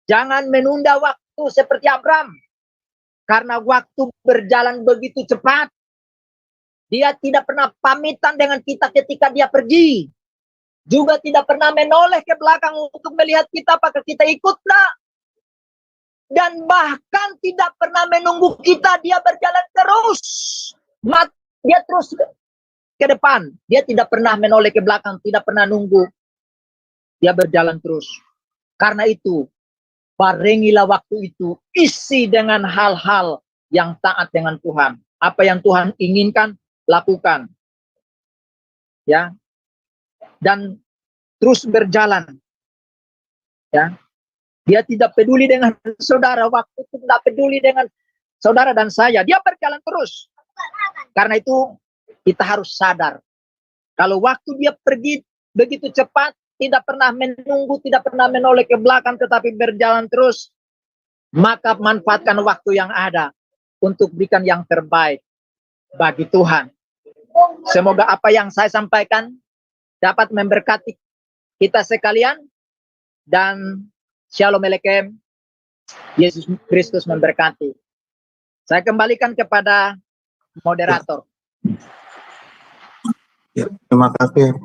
Jangan menunda waktu seperti Abraham. Karena waktu berjalan begitu cepat. Dia tidak pernah pamitan dengan kita ketika dia pergi. Juga tidak pernah menoleh ke belakang untuk melihat kita apakah kita ikut enggak. Dan bahkan tidak pernah menunggu kita, dia berjalan terus. Dia terus ke depan. Dia tidak pernah menoleh ke belakang, tidak pernah nunggu. Dia berjalan terus. Karena itu, barengilah waktu itu, isi dengan hal-hal yang taat dengan Tuhan. Apa yang Tuhan inginkan, lakukan. Ya. Dan terus berjalan. Ya. Dia tidak peduli dengan saudara, waktu itu tidak peduli dengan saudara dan saya. Dia berjalan terus. Karena itu kita harus sadar. Kalau waktu dia pergi begitu cepat, tidak pernah menunggu, tidak pernah menoleh ke belakang, tetapi berjalan terus, maka manfaatkan waktu yang ada untuk berikan yang terbaik bagi Tuhan. Semoga apa yang saya sampaikan dapat memberkati kita sekalian, dan Shalom Aleichem, Yesus Kristus memberkati. Saya kembalikan kepada moderator. Ya, terima kasih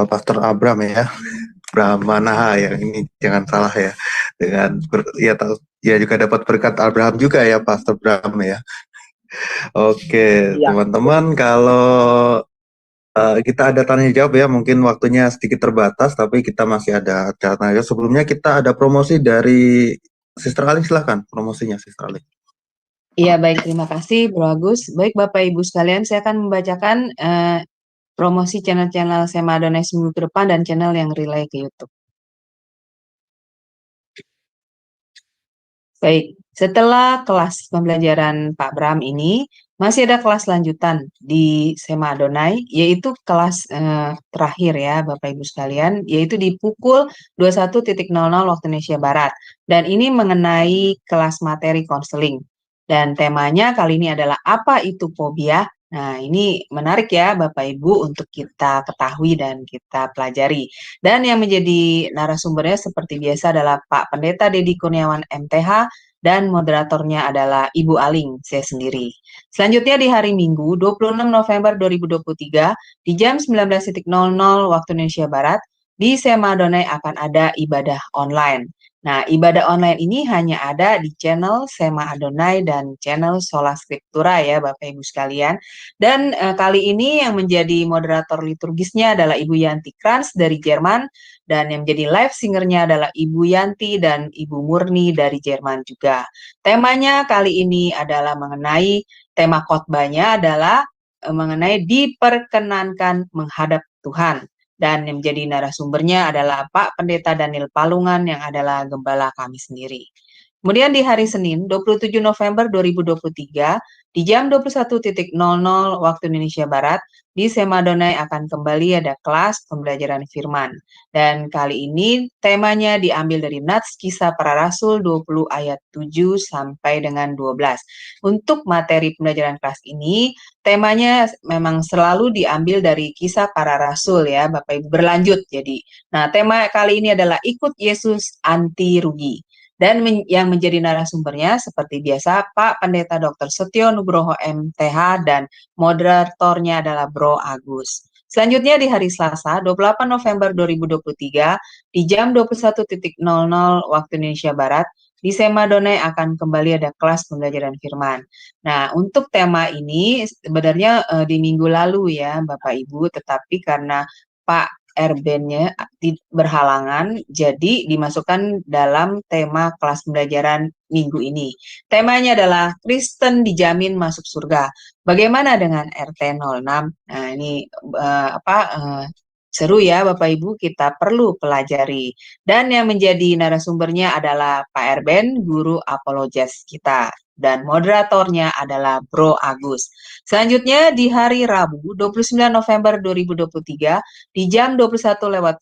Pastor Abraham ya. Abraham Manaha ya, ini jangan salah ya. Dengan ya juga dapat berkat Abraham juga ya Pastor Abraham ya. Oke, Ya. teman-teman, kalau kita ada tanya jawab ya, mungkin waktunya sedikit terbatas, tapi kita masih ada tanya jawab. Sebelumnya kita ada promosi dari Sister Ali, silahkan promosinya Sister Ali. Iya, baik, terima kasih Bro Agus. Baik Bapak Ibu sekalian, saya akan membacakan promosi channel-channel Sema Adonai seminggu ke depan dan channel yang relay ke YouTube. Baik, setelah kelas pembelajaran Pak Bram ini, masih ada kelas lanjutan di Sema Adonai, yaitu kelas terakhir ya Bapak Ibu sekalian, yaitu di pukul 21.00 waktu Indonesia Barat. Dan ini mengenai kelas materi konseling. Dan temanya kali ini adalah apa itu fobia? Nah, ini menarik ya Bapak Ibu untuk kita ketahui dan kita pelajari. Dan yang menjadi narasumbernya seperti biasa adalah Pak Pendeta Dedi Kurniawan MTH, dan moderatornya adalah Ibu Aling, saya sendiri. Selanjutnya di hari Minggu 26 November 2023 di jam 19.00 waktu Indonesia Barat di Sema Adonai akan ada ibadah online. Nah, ibadah online ini hanya ada di channel Sema Adonai dan channel Sola Scriptura ya Bapak Ibu sekalian. Dan kali ini yang menjadi moderator liturgisnya adalah Ibu Yanti Krans dari Jerman, dan yang menjadi live singernya adalah Ibu Yanti dan Ibu Murni dari Jerman juga. Temanya kali ini adalah mengenai, tema khotbahnya adalah mengenai diperkenankan menghadap Tuhan. Dan yang menjadi narasumbernya adalah Pak Pendeta Daniel Palungan yang adalah gembala kami sendiri. Kemudian di hari Senin 27 November 2023 di jam 21.00 waktu Indonesia Barat di Sema Adonai akan kembali ada kelas pembelajaran firman. Dan kali ini temanya diambil dari Nats Kisah Para Rasul 20 ayat 7 sampai dengan 12. Untuk materi pembelajaran kelas ini, temanya memang selalu diambil dari Kisah Para Rasul ya, Bapak Ibu, berlanjut jadi. Nah, tema kali ini adalah ikut Yesus anti rugi. Dan yang menjadi narasumbernya seperti biasa Pak Pendeta Dr. Setio Nugroho MTH dan moderatornya adalah Bro Agus. Selanjutnya di hari Selasa 28 November 2023 di jam 21.00 waktu Indonesia Barat di Sema Adonai akan kembali ada kelas pembelajaran firman. Nah, untuk tema ini sebenarnya di minggu lalu ya Bapak Ibu, tetapi karena Pak Erbennya berhalangan, jadi dimasukkan dalam tema kelas pembelajaran minggu ini. Temanya adalah Kristen dijamin masuk surga. Bagaimana dengan RT 06? Nah, ini seru ya Bapak Ibu, kita perlu pelajari. Dan yang menjadi narasumbernya adalah Pak Erben, guru apologes kita. Dan moderatornya adalah Bro Agus. Selanjutnya di hari Rabu 29 November 2023 di jam 21:10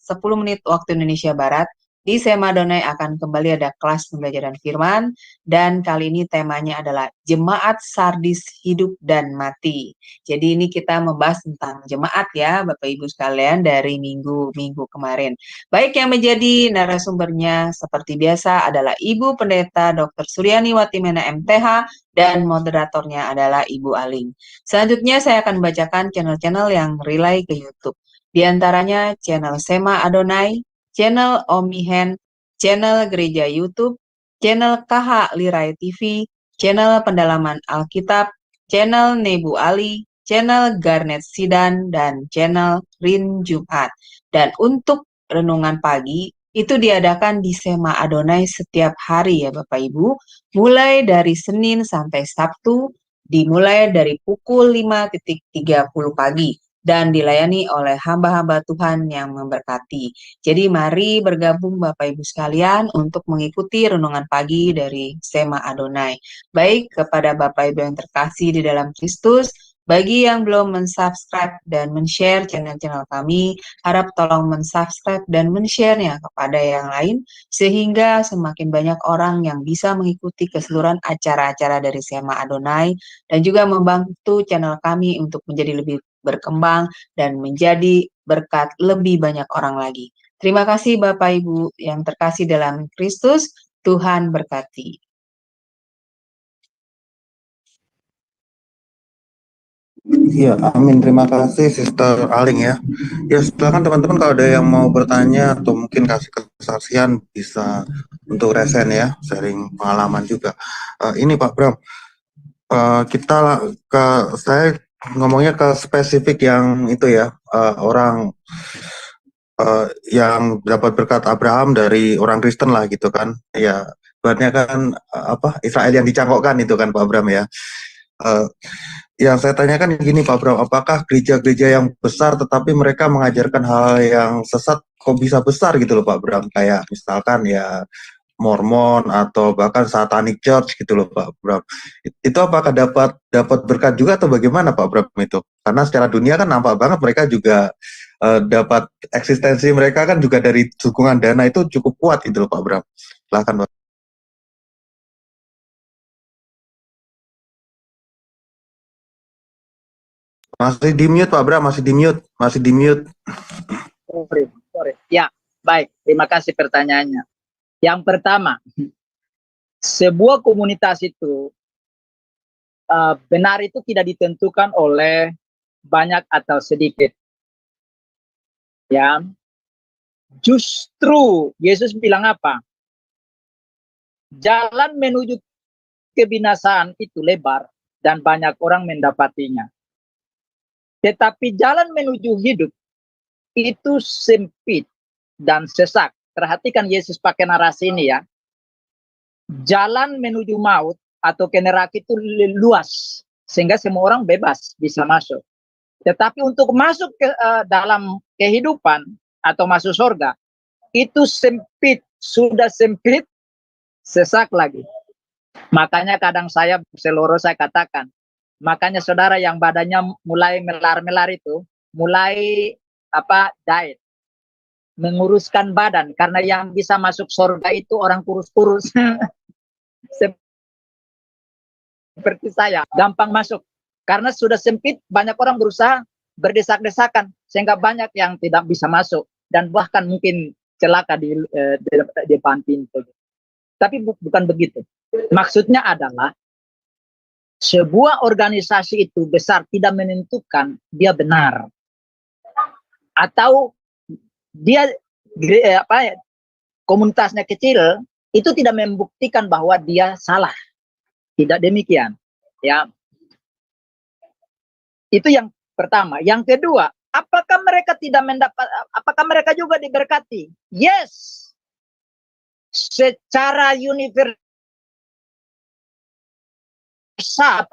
waktu Indonesia Barat di Sema Adonai akan kembali ada kelas pembelajaran firman, dan kali ini temanya adalah Jemaat Sardis Hidup dan Mati. Jadi ini kita membahas tentang jemaat ya Bapak Ibu sekalian dari minggu kemarin. Baik, yang menjadi narasumbernya seperti biasa adalah Ibu Pendeta Dr. Suryani Watimena MTH dan moderatornya adalah Ibu Aling. Selanjutnya saya akan membacakan channel-channel yang relay ke YouTube. Di antaranya channel Sema Adonai, channel Omihen, channel Gereja YouTube, channel KH Lirai TV, channel Pendalaman Alkitab, channel Nebu Ali, channel Garnet Sidan, dan channel Rin Jumat. Dan untuk renungan pagi, itu diadakan di Sema Adonai setiap hari ya Bapak Ibu, mulai dari Senin sampai Sabtu, dimulai dari pukul 5.30 pagi. Dan dilayani oleh hamba-hamba Tuhan yang memberkati. Jadi mari bergabung Bapak Ibu sekalian untuk mengikuti renungan pagi dari Sema Adonai. Baik kepada Bapak Ibu yang terkasih di dalam Kristus, bagi yang belum mensubscribe dan men-share channel-channel kami, harap tolong mensubscribe dan men-share-nya kepada yang lain, sehingga semakin banyak orang yang bisa mengikuti keseluruhan acara-acara dari Sema Adonai, dan juga membantu channel kami untuk menjadi lebih berkembang dan menjadi berkat lebih banyak orang lagi. Terima kasih Bapak Ibu yang terkasih dalam Kristus, Tuhan berkati. Iya, amin. Terima kasih Sister Aling ya. Ya, silakan teman-teman kalau ada yang mau bertanya atau mungkin kasih kesaksian bisa untuk resen ya, sharing pengalaman juga. Ini Pak Bram, saya ngomongnya ke spesifik yang itu ya, orang yang dapat berkat Abraham dari orang Kristen lah gitu kan. Ya, ibaratnya kan Israel yang dicangkokkan itu kan Pak Bram ya. Yang saya tanyakan gini Pak Bram, apakah gereja-gereja yang besar tetapi mereka mengajarkan hal yang sesat kok bisa besar gitu loh Pak Bram, kayak misalkan ya Mormon atau bahkan Satanic Church gitu loh Pak Bram. Itu apakah dapat berkat juga atau bagaimana Pak Bram itu? Karena secara dunia kan nampak banget mereka juga dapat eksistensi mereka kan juga dari dukungan dana itu cukup kuat gitu loh Pak Bram. Silakan Pak. Masih di mute Pak Bram, masih di mute. Sorry. Ya, baik. Terima kasih pertanyaannya. Yang pertama, sebuah komunitas itu benar itu tidak ditentukan oleh banyak atau sedikit. Ya, justru Yesus bilang apa? Jalan menuju kebinasaan itu lebar dan banyak orang mendapatinya. Tetapi jalan menuju hidup itu sempit dan sesak. Perhatikan Yesus pakai narasi ini ya. Jalan menuju maut atau ke neraka itu luas, sehingga semua orang bebas bisa masuk. Tetapi untuk masuk ke dalam kehidupan atau masuk surga, itu sempit, sudah sempit, sesak lagi. Makanya kadang saya seloro saya katakan, makanya saudara yang badannya mulai melar-melar itu, mulai diet, menguruskan badan, karena yang bisa masuk surga itu orang kurus-kurus. Seperti saya, gampang masuk. Karena sudah sempit, banyak orang berusaha berdesak-desakan, sehingga banyak yang tidak bisa masuk, dan bahkan mungkin celaka di depan pintu. Tapi bukan begitu. Maksudnya adalah, sebuah organisasi itu besar tidak menentukan dia benar. Atau dia komunitasnya kecil, itu tidak membuktikan bahwa dia salah. Tidak demikian, ya. Itu yang pertama. Yang kedua, apakah mereka tidak mendapat? Apakah mereka juga diberkati? Yes. Secara universal,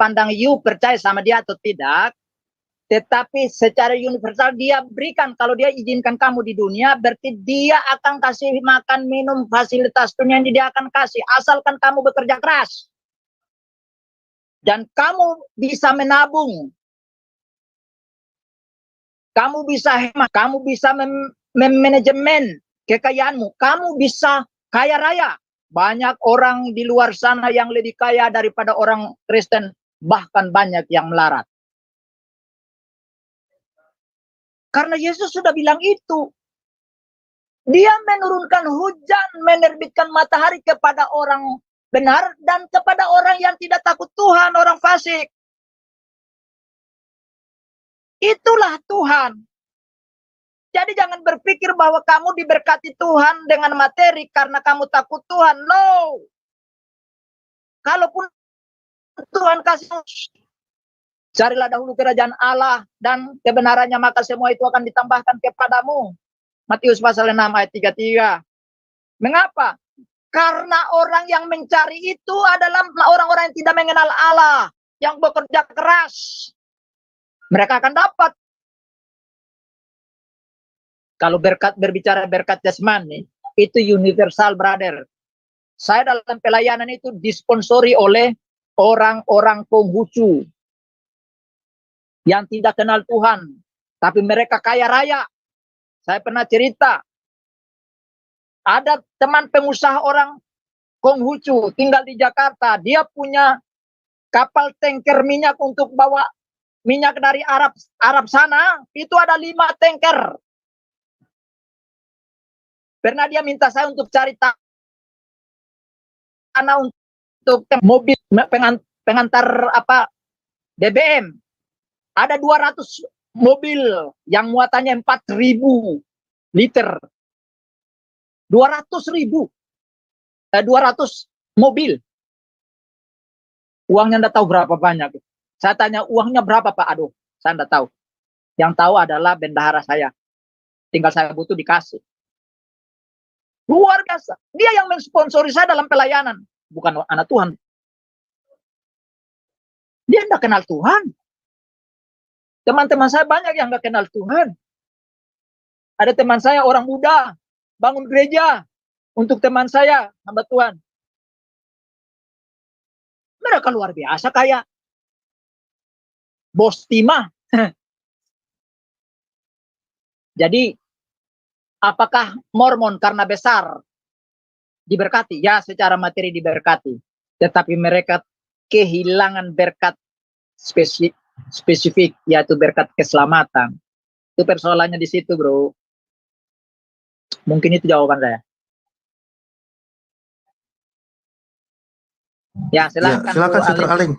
pandang you percaya sama dia atau tidak, tetapi secara universal dia berikan. Kalau dia izinkan kamu di dunia, berarti dia akan kasih makan, minum, fasilitas dunia yang dia akan kasih, asalkan kamu bekerja keras. Dan kamu bisa menabung, kamu bisa hemat, kamu bisa manajemen kekayaanmu, kamu bisa kaya raya. Banyak orang di luar sana yang lebih kaya daripada orang Kristen, bahkan banyak yang melarat. Karena Yesus sudah bilang itu. Dia menurunkan hujan, menerbitkan matahari kepada orang benar dan kepada orang yang tidak takut Tuhan, orang fasik. Itulah Tuhan. Jadi jangan berpikir bahwa kamu diberkati Tuhan dengan materi karena kamu takut Tuhan. No. Kalaupun Tuhan kasih, carilah dahulu kerajaan Allah dan kebenarannya, maka semua itu akan ditambahkan kepadamu. Matius pasal 6 ayat 33. Mengapa? Karena orang yang mencari itu adalah orang-orang yang tidak mengenal Allah, yang bekerja keras. Mereka akan dapat. Kalau berbicara berkat jasmani, itu universal, brother. Saya dalam pelayanan itu disponsori oleh orang-orang Konghucu yang tidak kenal Tuhan, tapi mereka kaya raya. Saya pernah cerita, ada teman pengusaha orang Konghucu tinggal di Jakarta. Dia punya kapal tanker minyak untuk bawa minyak dari Arab sana. Itu ada 5 tanker. Pernah dia minta saya untuk cari tanah untuk mobil pengantar BBM. Ada 200 mobil yang muatannya 4.000 liter. 200 mobil. Uangnya enggak tahu berapa banyak. Saya tanya, uangnya berapa Pak? Aduh, saya enggak tahu. Yang tahu adalah bendahara saya. Tinggal saya butuh dikasih. Luar biasa. Dia yang mensponsori saya dalam pelayanan. Bukan anak Tuhan. Dia enggak kenal Tuhan. Teman-teman saya banyak yang enggak kenal Tuhan. Ada teman saya orang muda bangun gereja untuk teman saya hamba Tuhan. Mereka luar biasa kaya. Bos timah. Jadi, apakah Mormon karena besar diberkati? Ya, secara materi diberkati. Tetapi mereka kehilangan berkat spesifik, yaitu berkat keselamatan. Itu persoalannya di situ, bro. Mungkin itu jawaban saya. Ya, silakan. Silakan Sister Aling.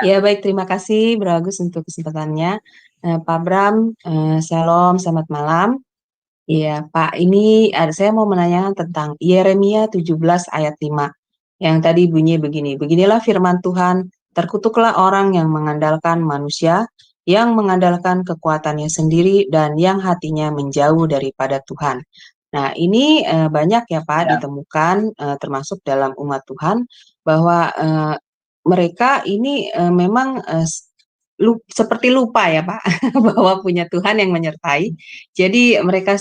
Ya, baik, terima kasih Bro Agus untuk kesempatannya. Pak Bram, Shalom, selamat malam. Iya, Pak, ini saya mau menanyakan tentang Yeremia 17 ayat 5 yang tadi bunyi begini. Beginilah firman Tuhan, terkutuklah orang yang mengandalkan manusia, yang mengandalkan kekuatannya sendiri dan yang hatinya menjauh daripada Tuhan. Nah, ini banyak ya Pak Ya. ditemukan termasuk dalam umat Tuhan bahwa mereka ini memang seperti lupa ya Pak bahwa punya Tuhan yang menyertai. Jadi mereka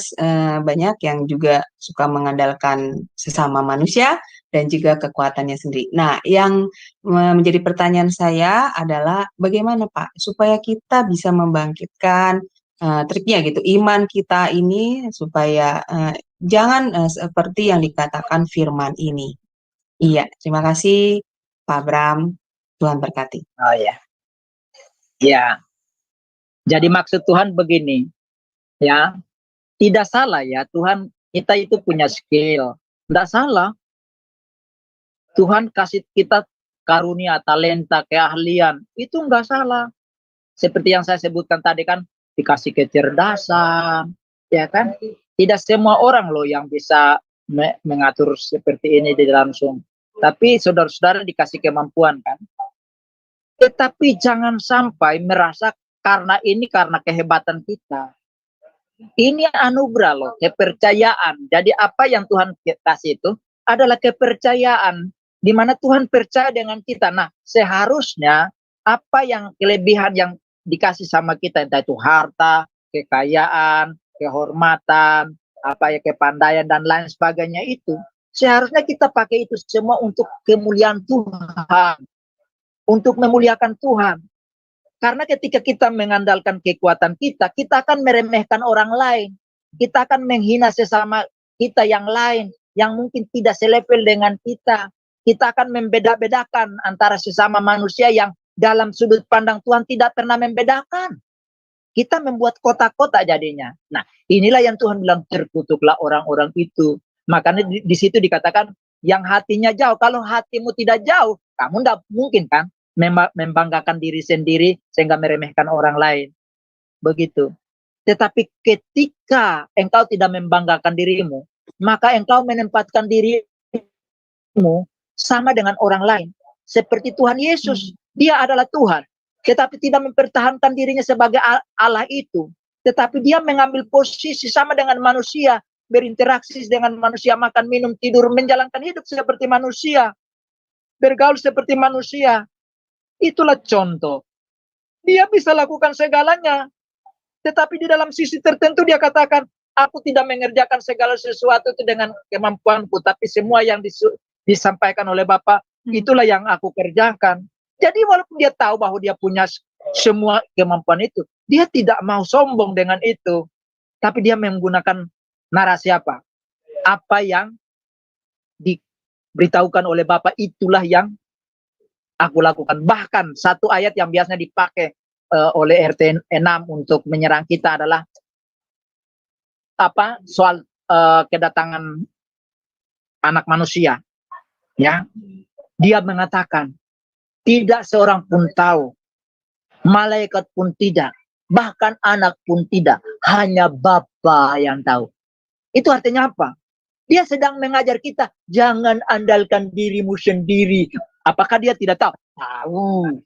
banyak yang juga suka mengandalkan sesama manusia dan juga kekuatannya sendiri. Nah, yang menjadi pertanyaan saya adalah bagaimana Pak supaya kita bisa membangkitkan triknya gitu iman kita ini supaya jangan seperti yang dikatakan firman ini. Iya, terima kasih Pak Bram. Tuhan berkati. Oh ya. Ya. Jadi maksud Tuhan begini, ya. Tidak salah ya, Tuhan kita itu punya skill. Tidak salah. Tuhan kasih kita karunia, talenta, keahlian. Itu enggak salah. Seperti yang saya sebutkan tadi kan, dikasih kecerdasan, ya kan? Tidak semua orang loh yang bisa mengatur seperti ini di langsung. Tapi saudara-saudara dikasih kemampuan kan. Tetapi jangan sampai merasa karena kehebatan kita. Ini anugerah loh, kepercayaan. Jadi apa yang Tuhan kasih itu adalah kepercayaan. Di mana Tuhan percaya dengan kita. Nah, seharusnya apa yang kelebihan yang dikasih sama kita, entah itu harta, kekayaan, kehormatan, apa ya kepandaian dan lain sebagainya itu, seharusnya kita pakai itu semua untuk kemuliaan Tuhan, untuk memuliakan Tuhan. Karena ketika kita mengandalkan kekuatan kita, kita akan meremehkan orang lain. Kita akan menghina sesama kita yang lain, yang mungkin tidak selevel dengan kita. Kita akan membeda-bedakan antara sesama manusia yang dalam sudut pandang Tuhan tidak pernah membedakan. Kita membuat kotak-kotak jadinya. Nah, inilah yang Tuhan bilang, terkutuklah orang-orang itu. Makanya di situ dikatakan, yang hatinya jauh. Kalau hatimu tidak jauh, kamu tidak mungkin kan membanggakan diri sendiri sehingga meremehkan orang lain. Begitu. Tetapi ketika engkau tidak membanggakan dirimu, maka engkau menempatkan dirimu sama dengan orang lain. Seperti Tuhan Yesus. Dia adalah Tuhan. Tetapi tidak mempertahankan dirinya sebagai Allah itu. Tetapi dia mengambil posisi sama dengan manusia. Berinteraksi dengan manusia, makan, minum, tidur, menjalankan hidup seperti manusia. Bergaul seperti manusia. Itulah contoh. Dia bisa lakukan segalanya. Tetapi di dalam sisi tertentu dia katakan, aku tidak mengerjakan segala sesuatu itu dengan kemampuanku. Tapi semua yang disampaikan oleh Bapa, itulah yang aku kerjakan. Jadi walaupun dia tahu bahwa dia punya semua kemampuan itu, dia tidak mau sombong dengan itu. Tapi dia menggunakan narasi apa? Apa yang diberitahukan oleh Bapa, itulah yang aku lakukan. Bahkan satu ayat yang biasanya dipakai oleh RT 6 untuk menyerang kita adalah apa? Soal kedatangan anak manusia. Ya. Dia mengatakan, tidak seorang pun tahu, malaikat pun tidak, bahkan anak pun tidak, hanya Bapa yang tahu. Itu artinya apa? Dia sedang mengajar kita, jangan andalkan dirimu sendiri. Apakah dia tidak tahu? Tahu.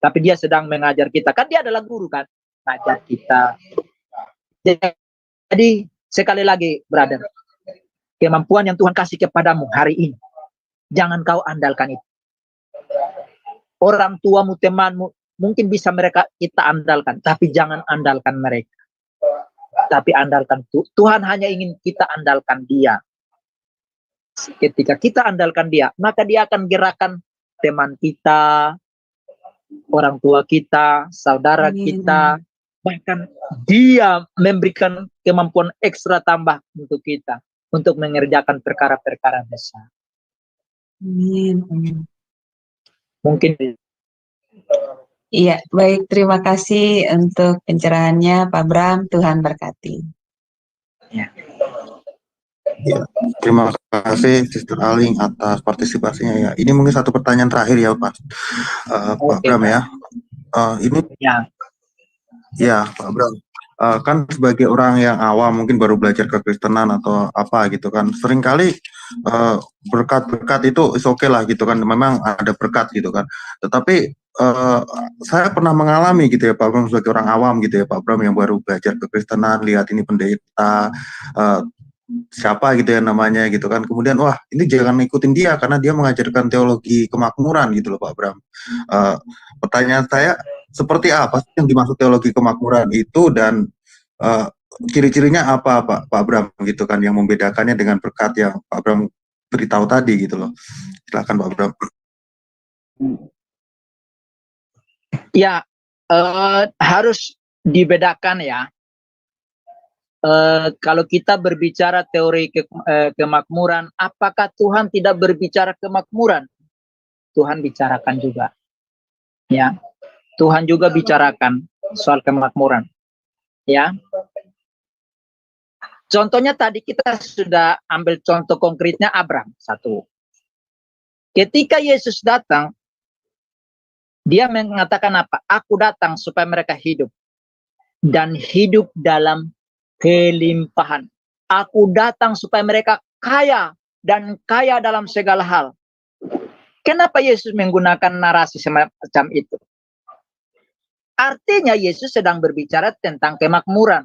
Tapi dia sedang mengajar kita. Kan dia adalah guru kan? Mengajar kita. Jadi sekali lagi, brother. Kemampuan yang Tuhan kasih kepadamu hari ini. Jangan kau andalkan itu. Orang tuamu, temanmu, mungkin bisa kita andalkan. Tapi jangan andalkan mereka. Tapi andalkan Tuhan hanya ingin kita andalkan dia. Ketika kita andalkan dia, maka dia akan gerakan teman kita, orang tua kita, saudara kita, bahkan dia memberikan kemampuan ekstra tambah untuk kita, untuk mengerjakan perkara-perkara besar. Amin. Mungkin. Iya, baik. Terima kasih untuk pencerahannya Pak Bram. Tuhan berkati. Ya. Ya, terima kasih Sister Aling atas partisipasinya ya. Ini mungkin satu pertanyaan terakhir ya Pak, Pak Bram ya. Ini ya ya Pak Bram. kan sebagai orang yang awam mungkin baru belajar kekristenan atau apa gitu kan, seringkali berkat-berkat itu is okay lah gitu kan, memang ada berkat gitu kan. Tetapi saya pernah mengalami gitu ya Pak Bram, sebagai orang awam gitu ya Pak Bram, yang baru belajar kekristenan, lihat ini pendeta siapa gitu ya namanya gitu kan, kemudian wah ini jangan ikutin dia karena dia mengajarkan teologi kemakmuran gitu loh Pak Bram. Pertanyaan saya, seperti apa sih yang dimaksud teologi kemakmuran itu, dan uh, ciri-cirinya apa Pak Bram gitu kan, yang membedakannya dengan berkat yang Pak Bram beritahu tadi gitu loh. Silakan Pak Bram. Ya, harus dibedakan ya. Kalau kita berbicara teori kemakmuran, apakah Tuhan tidak berbicara kemakmuran? Tuhan bicarakan juga. Ya, Tuhan juga bicarakan soal kemakmuran. Ya, contohnya tadi kita sudah ambil contoh konkretnya Abraham. Satu, ketika Yesus datang, dia mengatakan apa? Aku datang supaya mereka hidup dan hidup dalam kelimpahan. Aku datang supaya mereka kaya dan kaya dalam segala hal. Kenapa Yesus menggunakan narasi semacam itu? Artinya Yesus sedang berbicara tentang kemakmuran.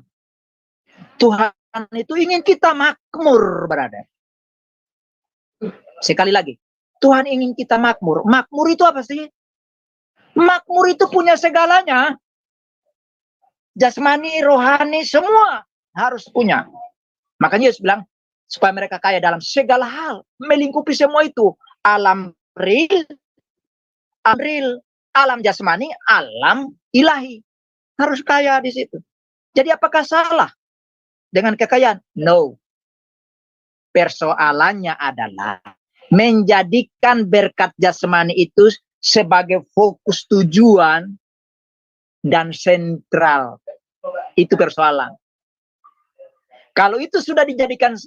Tuhan itu ingin kita makmur, berada. Sekali lagi, Tuhan ingin kita makmur. Makmur itu apa sih? Makmur itu punya segalanya. Jasmani, rohani, semua harus punya. Makanya Yesus bilang, supaya mereka kaya dalam segala hal, melingkupi semua itu. Alam real, alam jasmani, alam ilahi. Harus kaya di situ. Jadi apakah salah dengan kekayaan? No. Persoalannya adalah menjadikan berkat jasmani itu sebagai fokus tujuan dan sentral. Itu persoalan. Kalau itu sudah dijadikan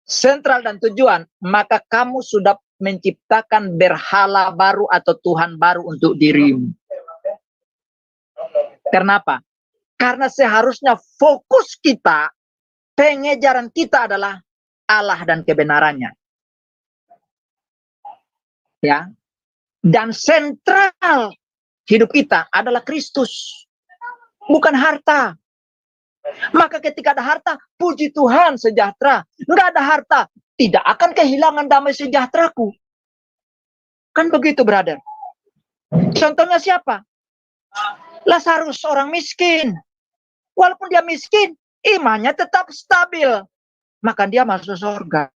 sentral dan tujuan, maka kamu sudah menciptakan berhala baru atau Tuhan baru untuk dirimu. Kenapa? Karena seharusnya fokus kita, pengejaran kita adalah Allah dan kebenarannya. Ya. Dan sentral hidup kita adalah Kristus, bukan harta. Maka ketika ada harta, puji Tuhan sejahtera. Enggak ada harta, tidak akan kehilangan damai sejahteraku. Kan begitu, brother. Contohnya siapa? Lazarus, orang miskin. Walaupun dia miskin, imannya tetap stabil. Maka dia masuk surga.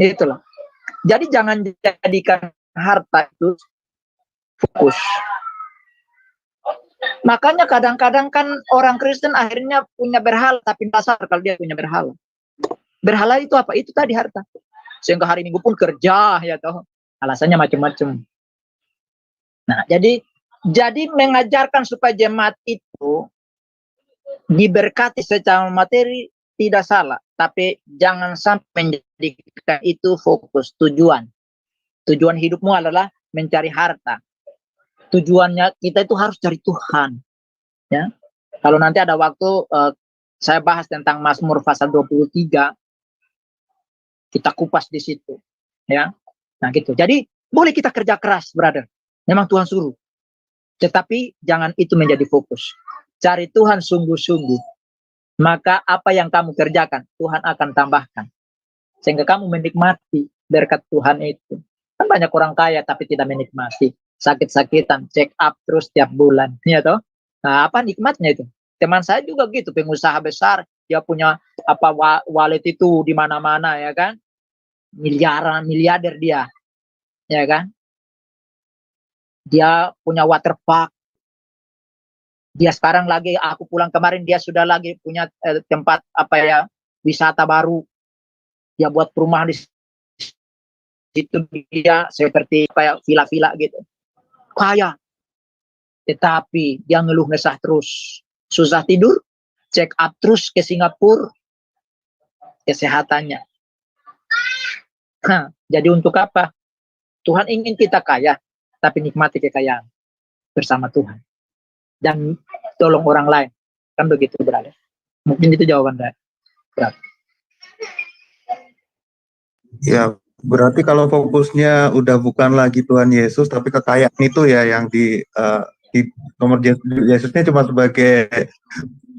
Itulah. Jadi jangan jadikan harta itu fokus. Makanya kadang-kadang kan orang Kristen akhirnya punya berhala, tapi dasar kalau dia punya berhala. Berhala itu apa? Itu tadi harta. Sehingga hari Minggu pun kerja, ya toh. Alasannya macam-macam. Nah, jadi mengajarkan supaya jemaat itu diberkati secara materi tidak salah, tapi jangan sampai menjadikan itu fokus tujuan. Tujuan hidupmu adalah mencari harta. Tujuannya kita itu harus cari Tuhan. Ya. Kalau nanti ada waktu saya bahas tentang Mazmur pasal 23, kita kupas di situ. Ya. Nah gitu. Jadi boleh kita kerja keras, brother. Memang Tuhan suruh. Tetapi jangan itu menjadi fokus. Cari Tuhan sungguh-sungguh. Maka apa yang kamu kerjakan, Tuhan akan tambahkan. Sehingga kamu menikmati berkat Tuhan itu. Kan banyak orang kaya tapi tidak menikmati. Sakit-sakitan, check up terus tiap bulan. Ya toh? Nah, apa nikmatnya itu? Teman saya juga gitu, pengusaha besar. Dia punya apa wallet itu di mana-mana, ya kan? Miliarder dia. Ya kan? Dia punya water park. Dia sekarang lagi, aku pulang kemarin, dia sudah lagi punya tempat apa ya, wisata baru. Dia buat perumahan di situ, dia seperti kayak villa-villa gitu. Kaya. Tetapi dia ngeluh ngesah terus. Susah tidur, check up terus ke Singapura. Kesehatannya. Nah, jadi untuk apa? Tuhan ingin kita kaya, tapi nikmati kekayaan bersama Tuhan. dan tolong orang lain. Kan begitu, brother. Mungkin itu jawaban saya. Ya, berarti kalau fokusnya udah bukan lagi Tuhan Yesus, tapi kekayaan itu ya yang di nomor Yesusnya cuma sebagai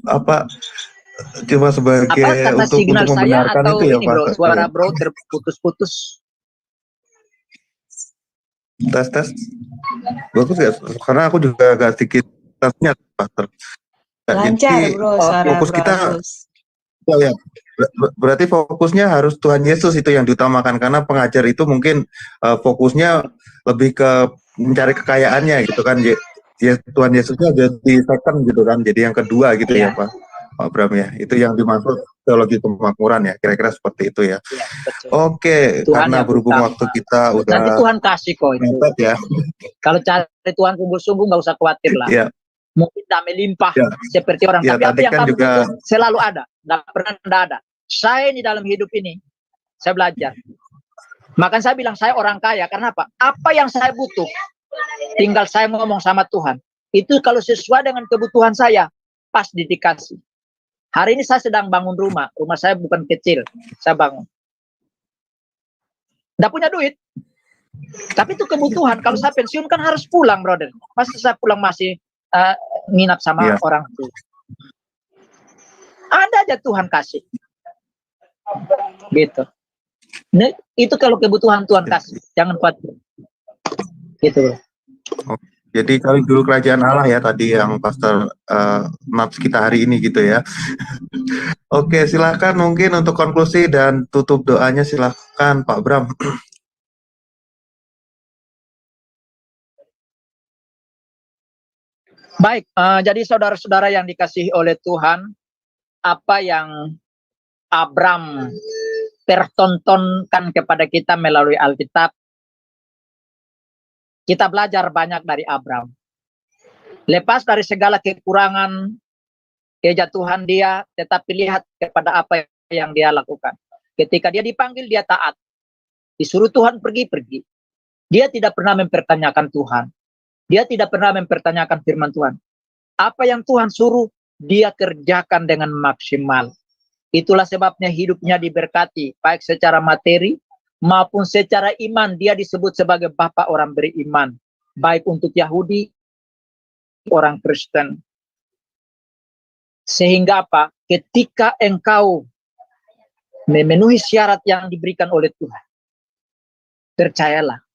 apa? Cuma sebagai Apa karena untuk signal saya membenarkan atau itu ya, ini bro, Pastor suara ya. bro terputus-putus? Tes. Bagus ya, karena aku juga agak sedikit tesnya, Pastor. Lancar, Jadi Bro, Oke. suara fokus Bro kita Agus. ya, berarti fokusnya harus Tuhan Yesus itu yang diutamakan, karena pengajar itu mungkin fokusnya lebih ke mencari kekayaannya gitu kan. Tuhan Yesusnya jadi second gitu kan, jadi yang kedua gitu ya Iya, Pak Bram ya. Itu yang dimaksud teologi kemakmuran ya, kira-kira seperti itu ya. iya, betul. Oke, Tuhan karena yang berhubung utama. waktu kita Nanti udah Tuhan kasih kok itu. mepet ya. Kalau cari Tuhan sungguh-sungguh nggak usah khawatir lah. Ya, Mungkin tak melimpah ya, seperti orang. ya, Tapi apa tadi yang kan kamu juga butuh selalu ada. Nggak pernah tidak ada. Saya di dalam hidup ini, saya belajar. Makanya saya bilang saya orang kaya. Karena apa? Apa yang saya butuh, tinggal saya ngomong sama Tuhan. Itu kalau sesuai dengan kebutuhan saya, pas dikasih. Hari ini saya sedang bangun rumah. Rumah saya bukan kecil. Saya bangun. Nggak punya duit. Tapi itu kebutuhan. Kalau saya pensiun kan harus pulang, brother. Masa saya pulang masih nginap sama Iya. orang tua. Ada aja Tuhan kasih. Gitu. Nah, itu kalau kebutuhan Tuhan kasih. Jangan khawatir. Gitu, bro. jadi cari dulu kerajaan Allah ya, tadi yang Pastor Naps kita hari ini gitu ya. Oke, silakan mungkin untuk konklusi dan tutup doanya, silakan Pak Bram. Baik, jadi saudara-saudara yang dikasihi oleh Tuhan, apa yang Abram pertontonkan kepada kita melalui Alkitab, kita belajar banyak dari Abram. Lepas dari segala kekurangan, kejatuhan dia, tetapi lihat kepada apa yang dia lakukan. Ketika dia dipanggil, dia taat. Disuruh Tuhan pergi. Dia tidak pernah mempertanyakan Tuhan. Dia tidak pernah mempertanyakan firman Tuhan. Apa yang Tuhan suruh, dia kerjakan dengan maksimal. Itulah sebabnya hidupnya diberkati, baik secara materi maupun secara iman. Dia disebut sebagai Bapa orang beriman, baik untuk Yahudi, orang Kristen. Sehingga apa? Ketika engkau memenuhi syarat yang diberikan oleh Tuhan, percayalah,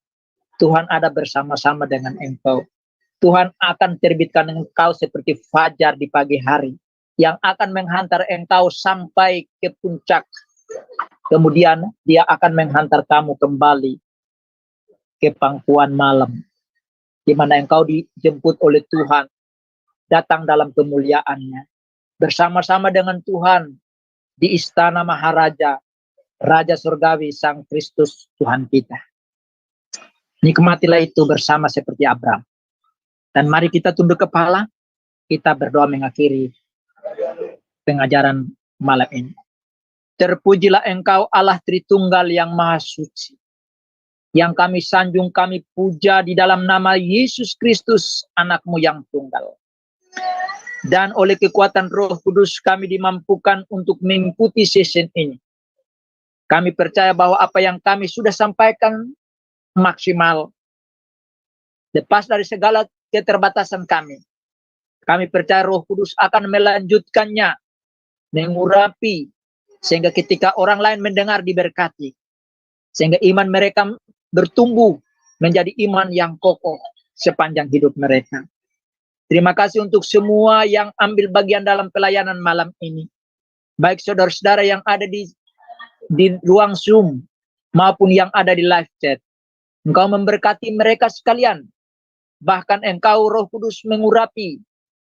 Tuhan ada bersama-sama dengan engkau. Tuhan akan terbitkan engkau seperti fajar di pagi hari, yang akan menghantar engkau sampai ke puncak. Kemudian dia akan menghantar kamu kembali ke pangkuan malam, di mana engkau dijemput oleh Tuhan, datang dalam kemuliaannya, bersama-sama dengan Tuhan di istana Maharaja, Raja Surgawi, Sang Kristus Tuhan kita. Nikmatilah itu bersama seperti Abram. Dan mari kita tunduk kepala, kita berdoa mengakhiri pengajaran malam ini. Terpujilah Engkau Allah Tritunggal yang Maha Suci, yang kami sanjung, kami puja di dalam nama Yesus Kristus, Anak-Mu yang tunggal. Dan oleh kekuatan Roh Kudus kami dimampukan untuk mengikuti season ini. Kami percaya bahwa apa yang kami sudah sampaikan maksimal, lepas dari segala keterbatasan kami. Kami percaya Roh Kudus akan melanjutkannya, mengurapi, sehingga ketika orang lain mendengar diberkati, sehingga iman mereka bertumbuh menjadi iman yang kokoh sepanjang hidup mereka. Terima kasih untuk semua yang ambil bagian dalam pelayanan malam ini. Baik saudara-saudara yang ada di ruang Zoom maupun yang ada di live chat. Engkau memberkati mereka sekalian. Bahkan Engkau Roh Kudus mengurapi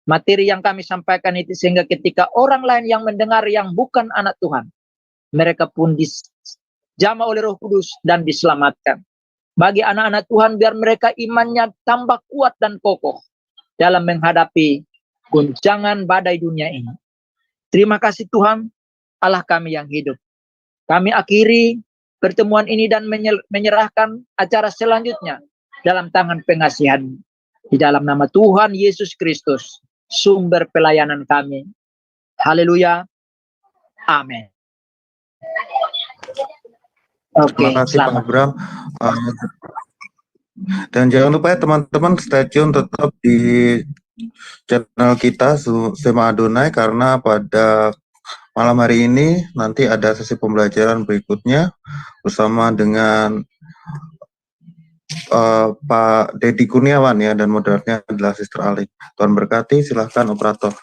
materi yang kami sampaikan itu, sehingga ketika orang lain yang mendengar yang bukan anak Tuhan, mereka pun dijamah oleh Roh Kudus dan diselamatkan. Bagi anak-anak Tuhan, biar mereka imannya tambah kuat dan kokoh dalam menghadapi guncangan badai dunia ini. Terima kasih Tuhan, Allah kami yang hidup. Kami akhiri pertemuan ini dan menyerahkan acara selanjutnya dalam tangan pengasihan. Di dalam nama Tuhan Yesus Kristus, sumber pelayanan kami. Haleluya. Amin. Oke, Terima kasih Pak selamat. Abram. Dan jangan lupa ya teman-teman, stay tune tetap di channel kita Sema Adonai, karena pada malam hari ini nanti ada sesi pembelajaran berikutnya bersama dengan Pak Dedi Kurniawan ya, dan moderatornya adalah Sister Ali. Tuhan berkati, silahkan operator.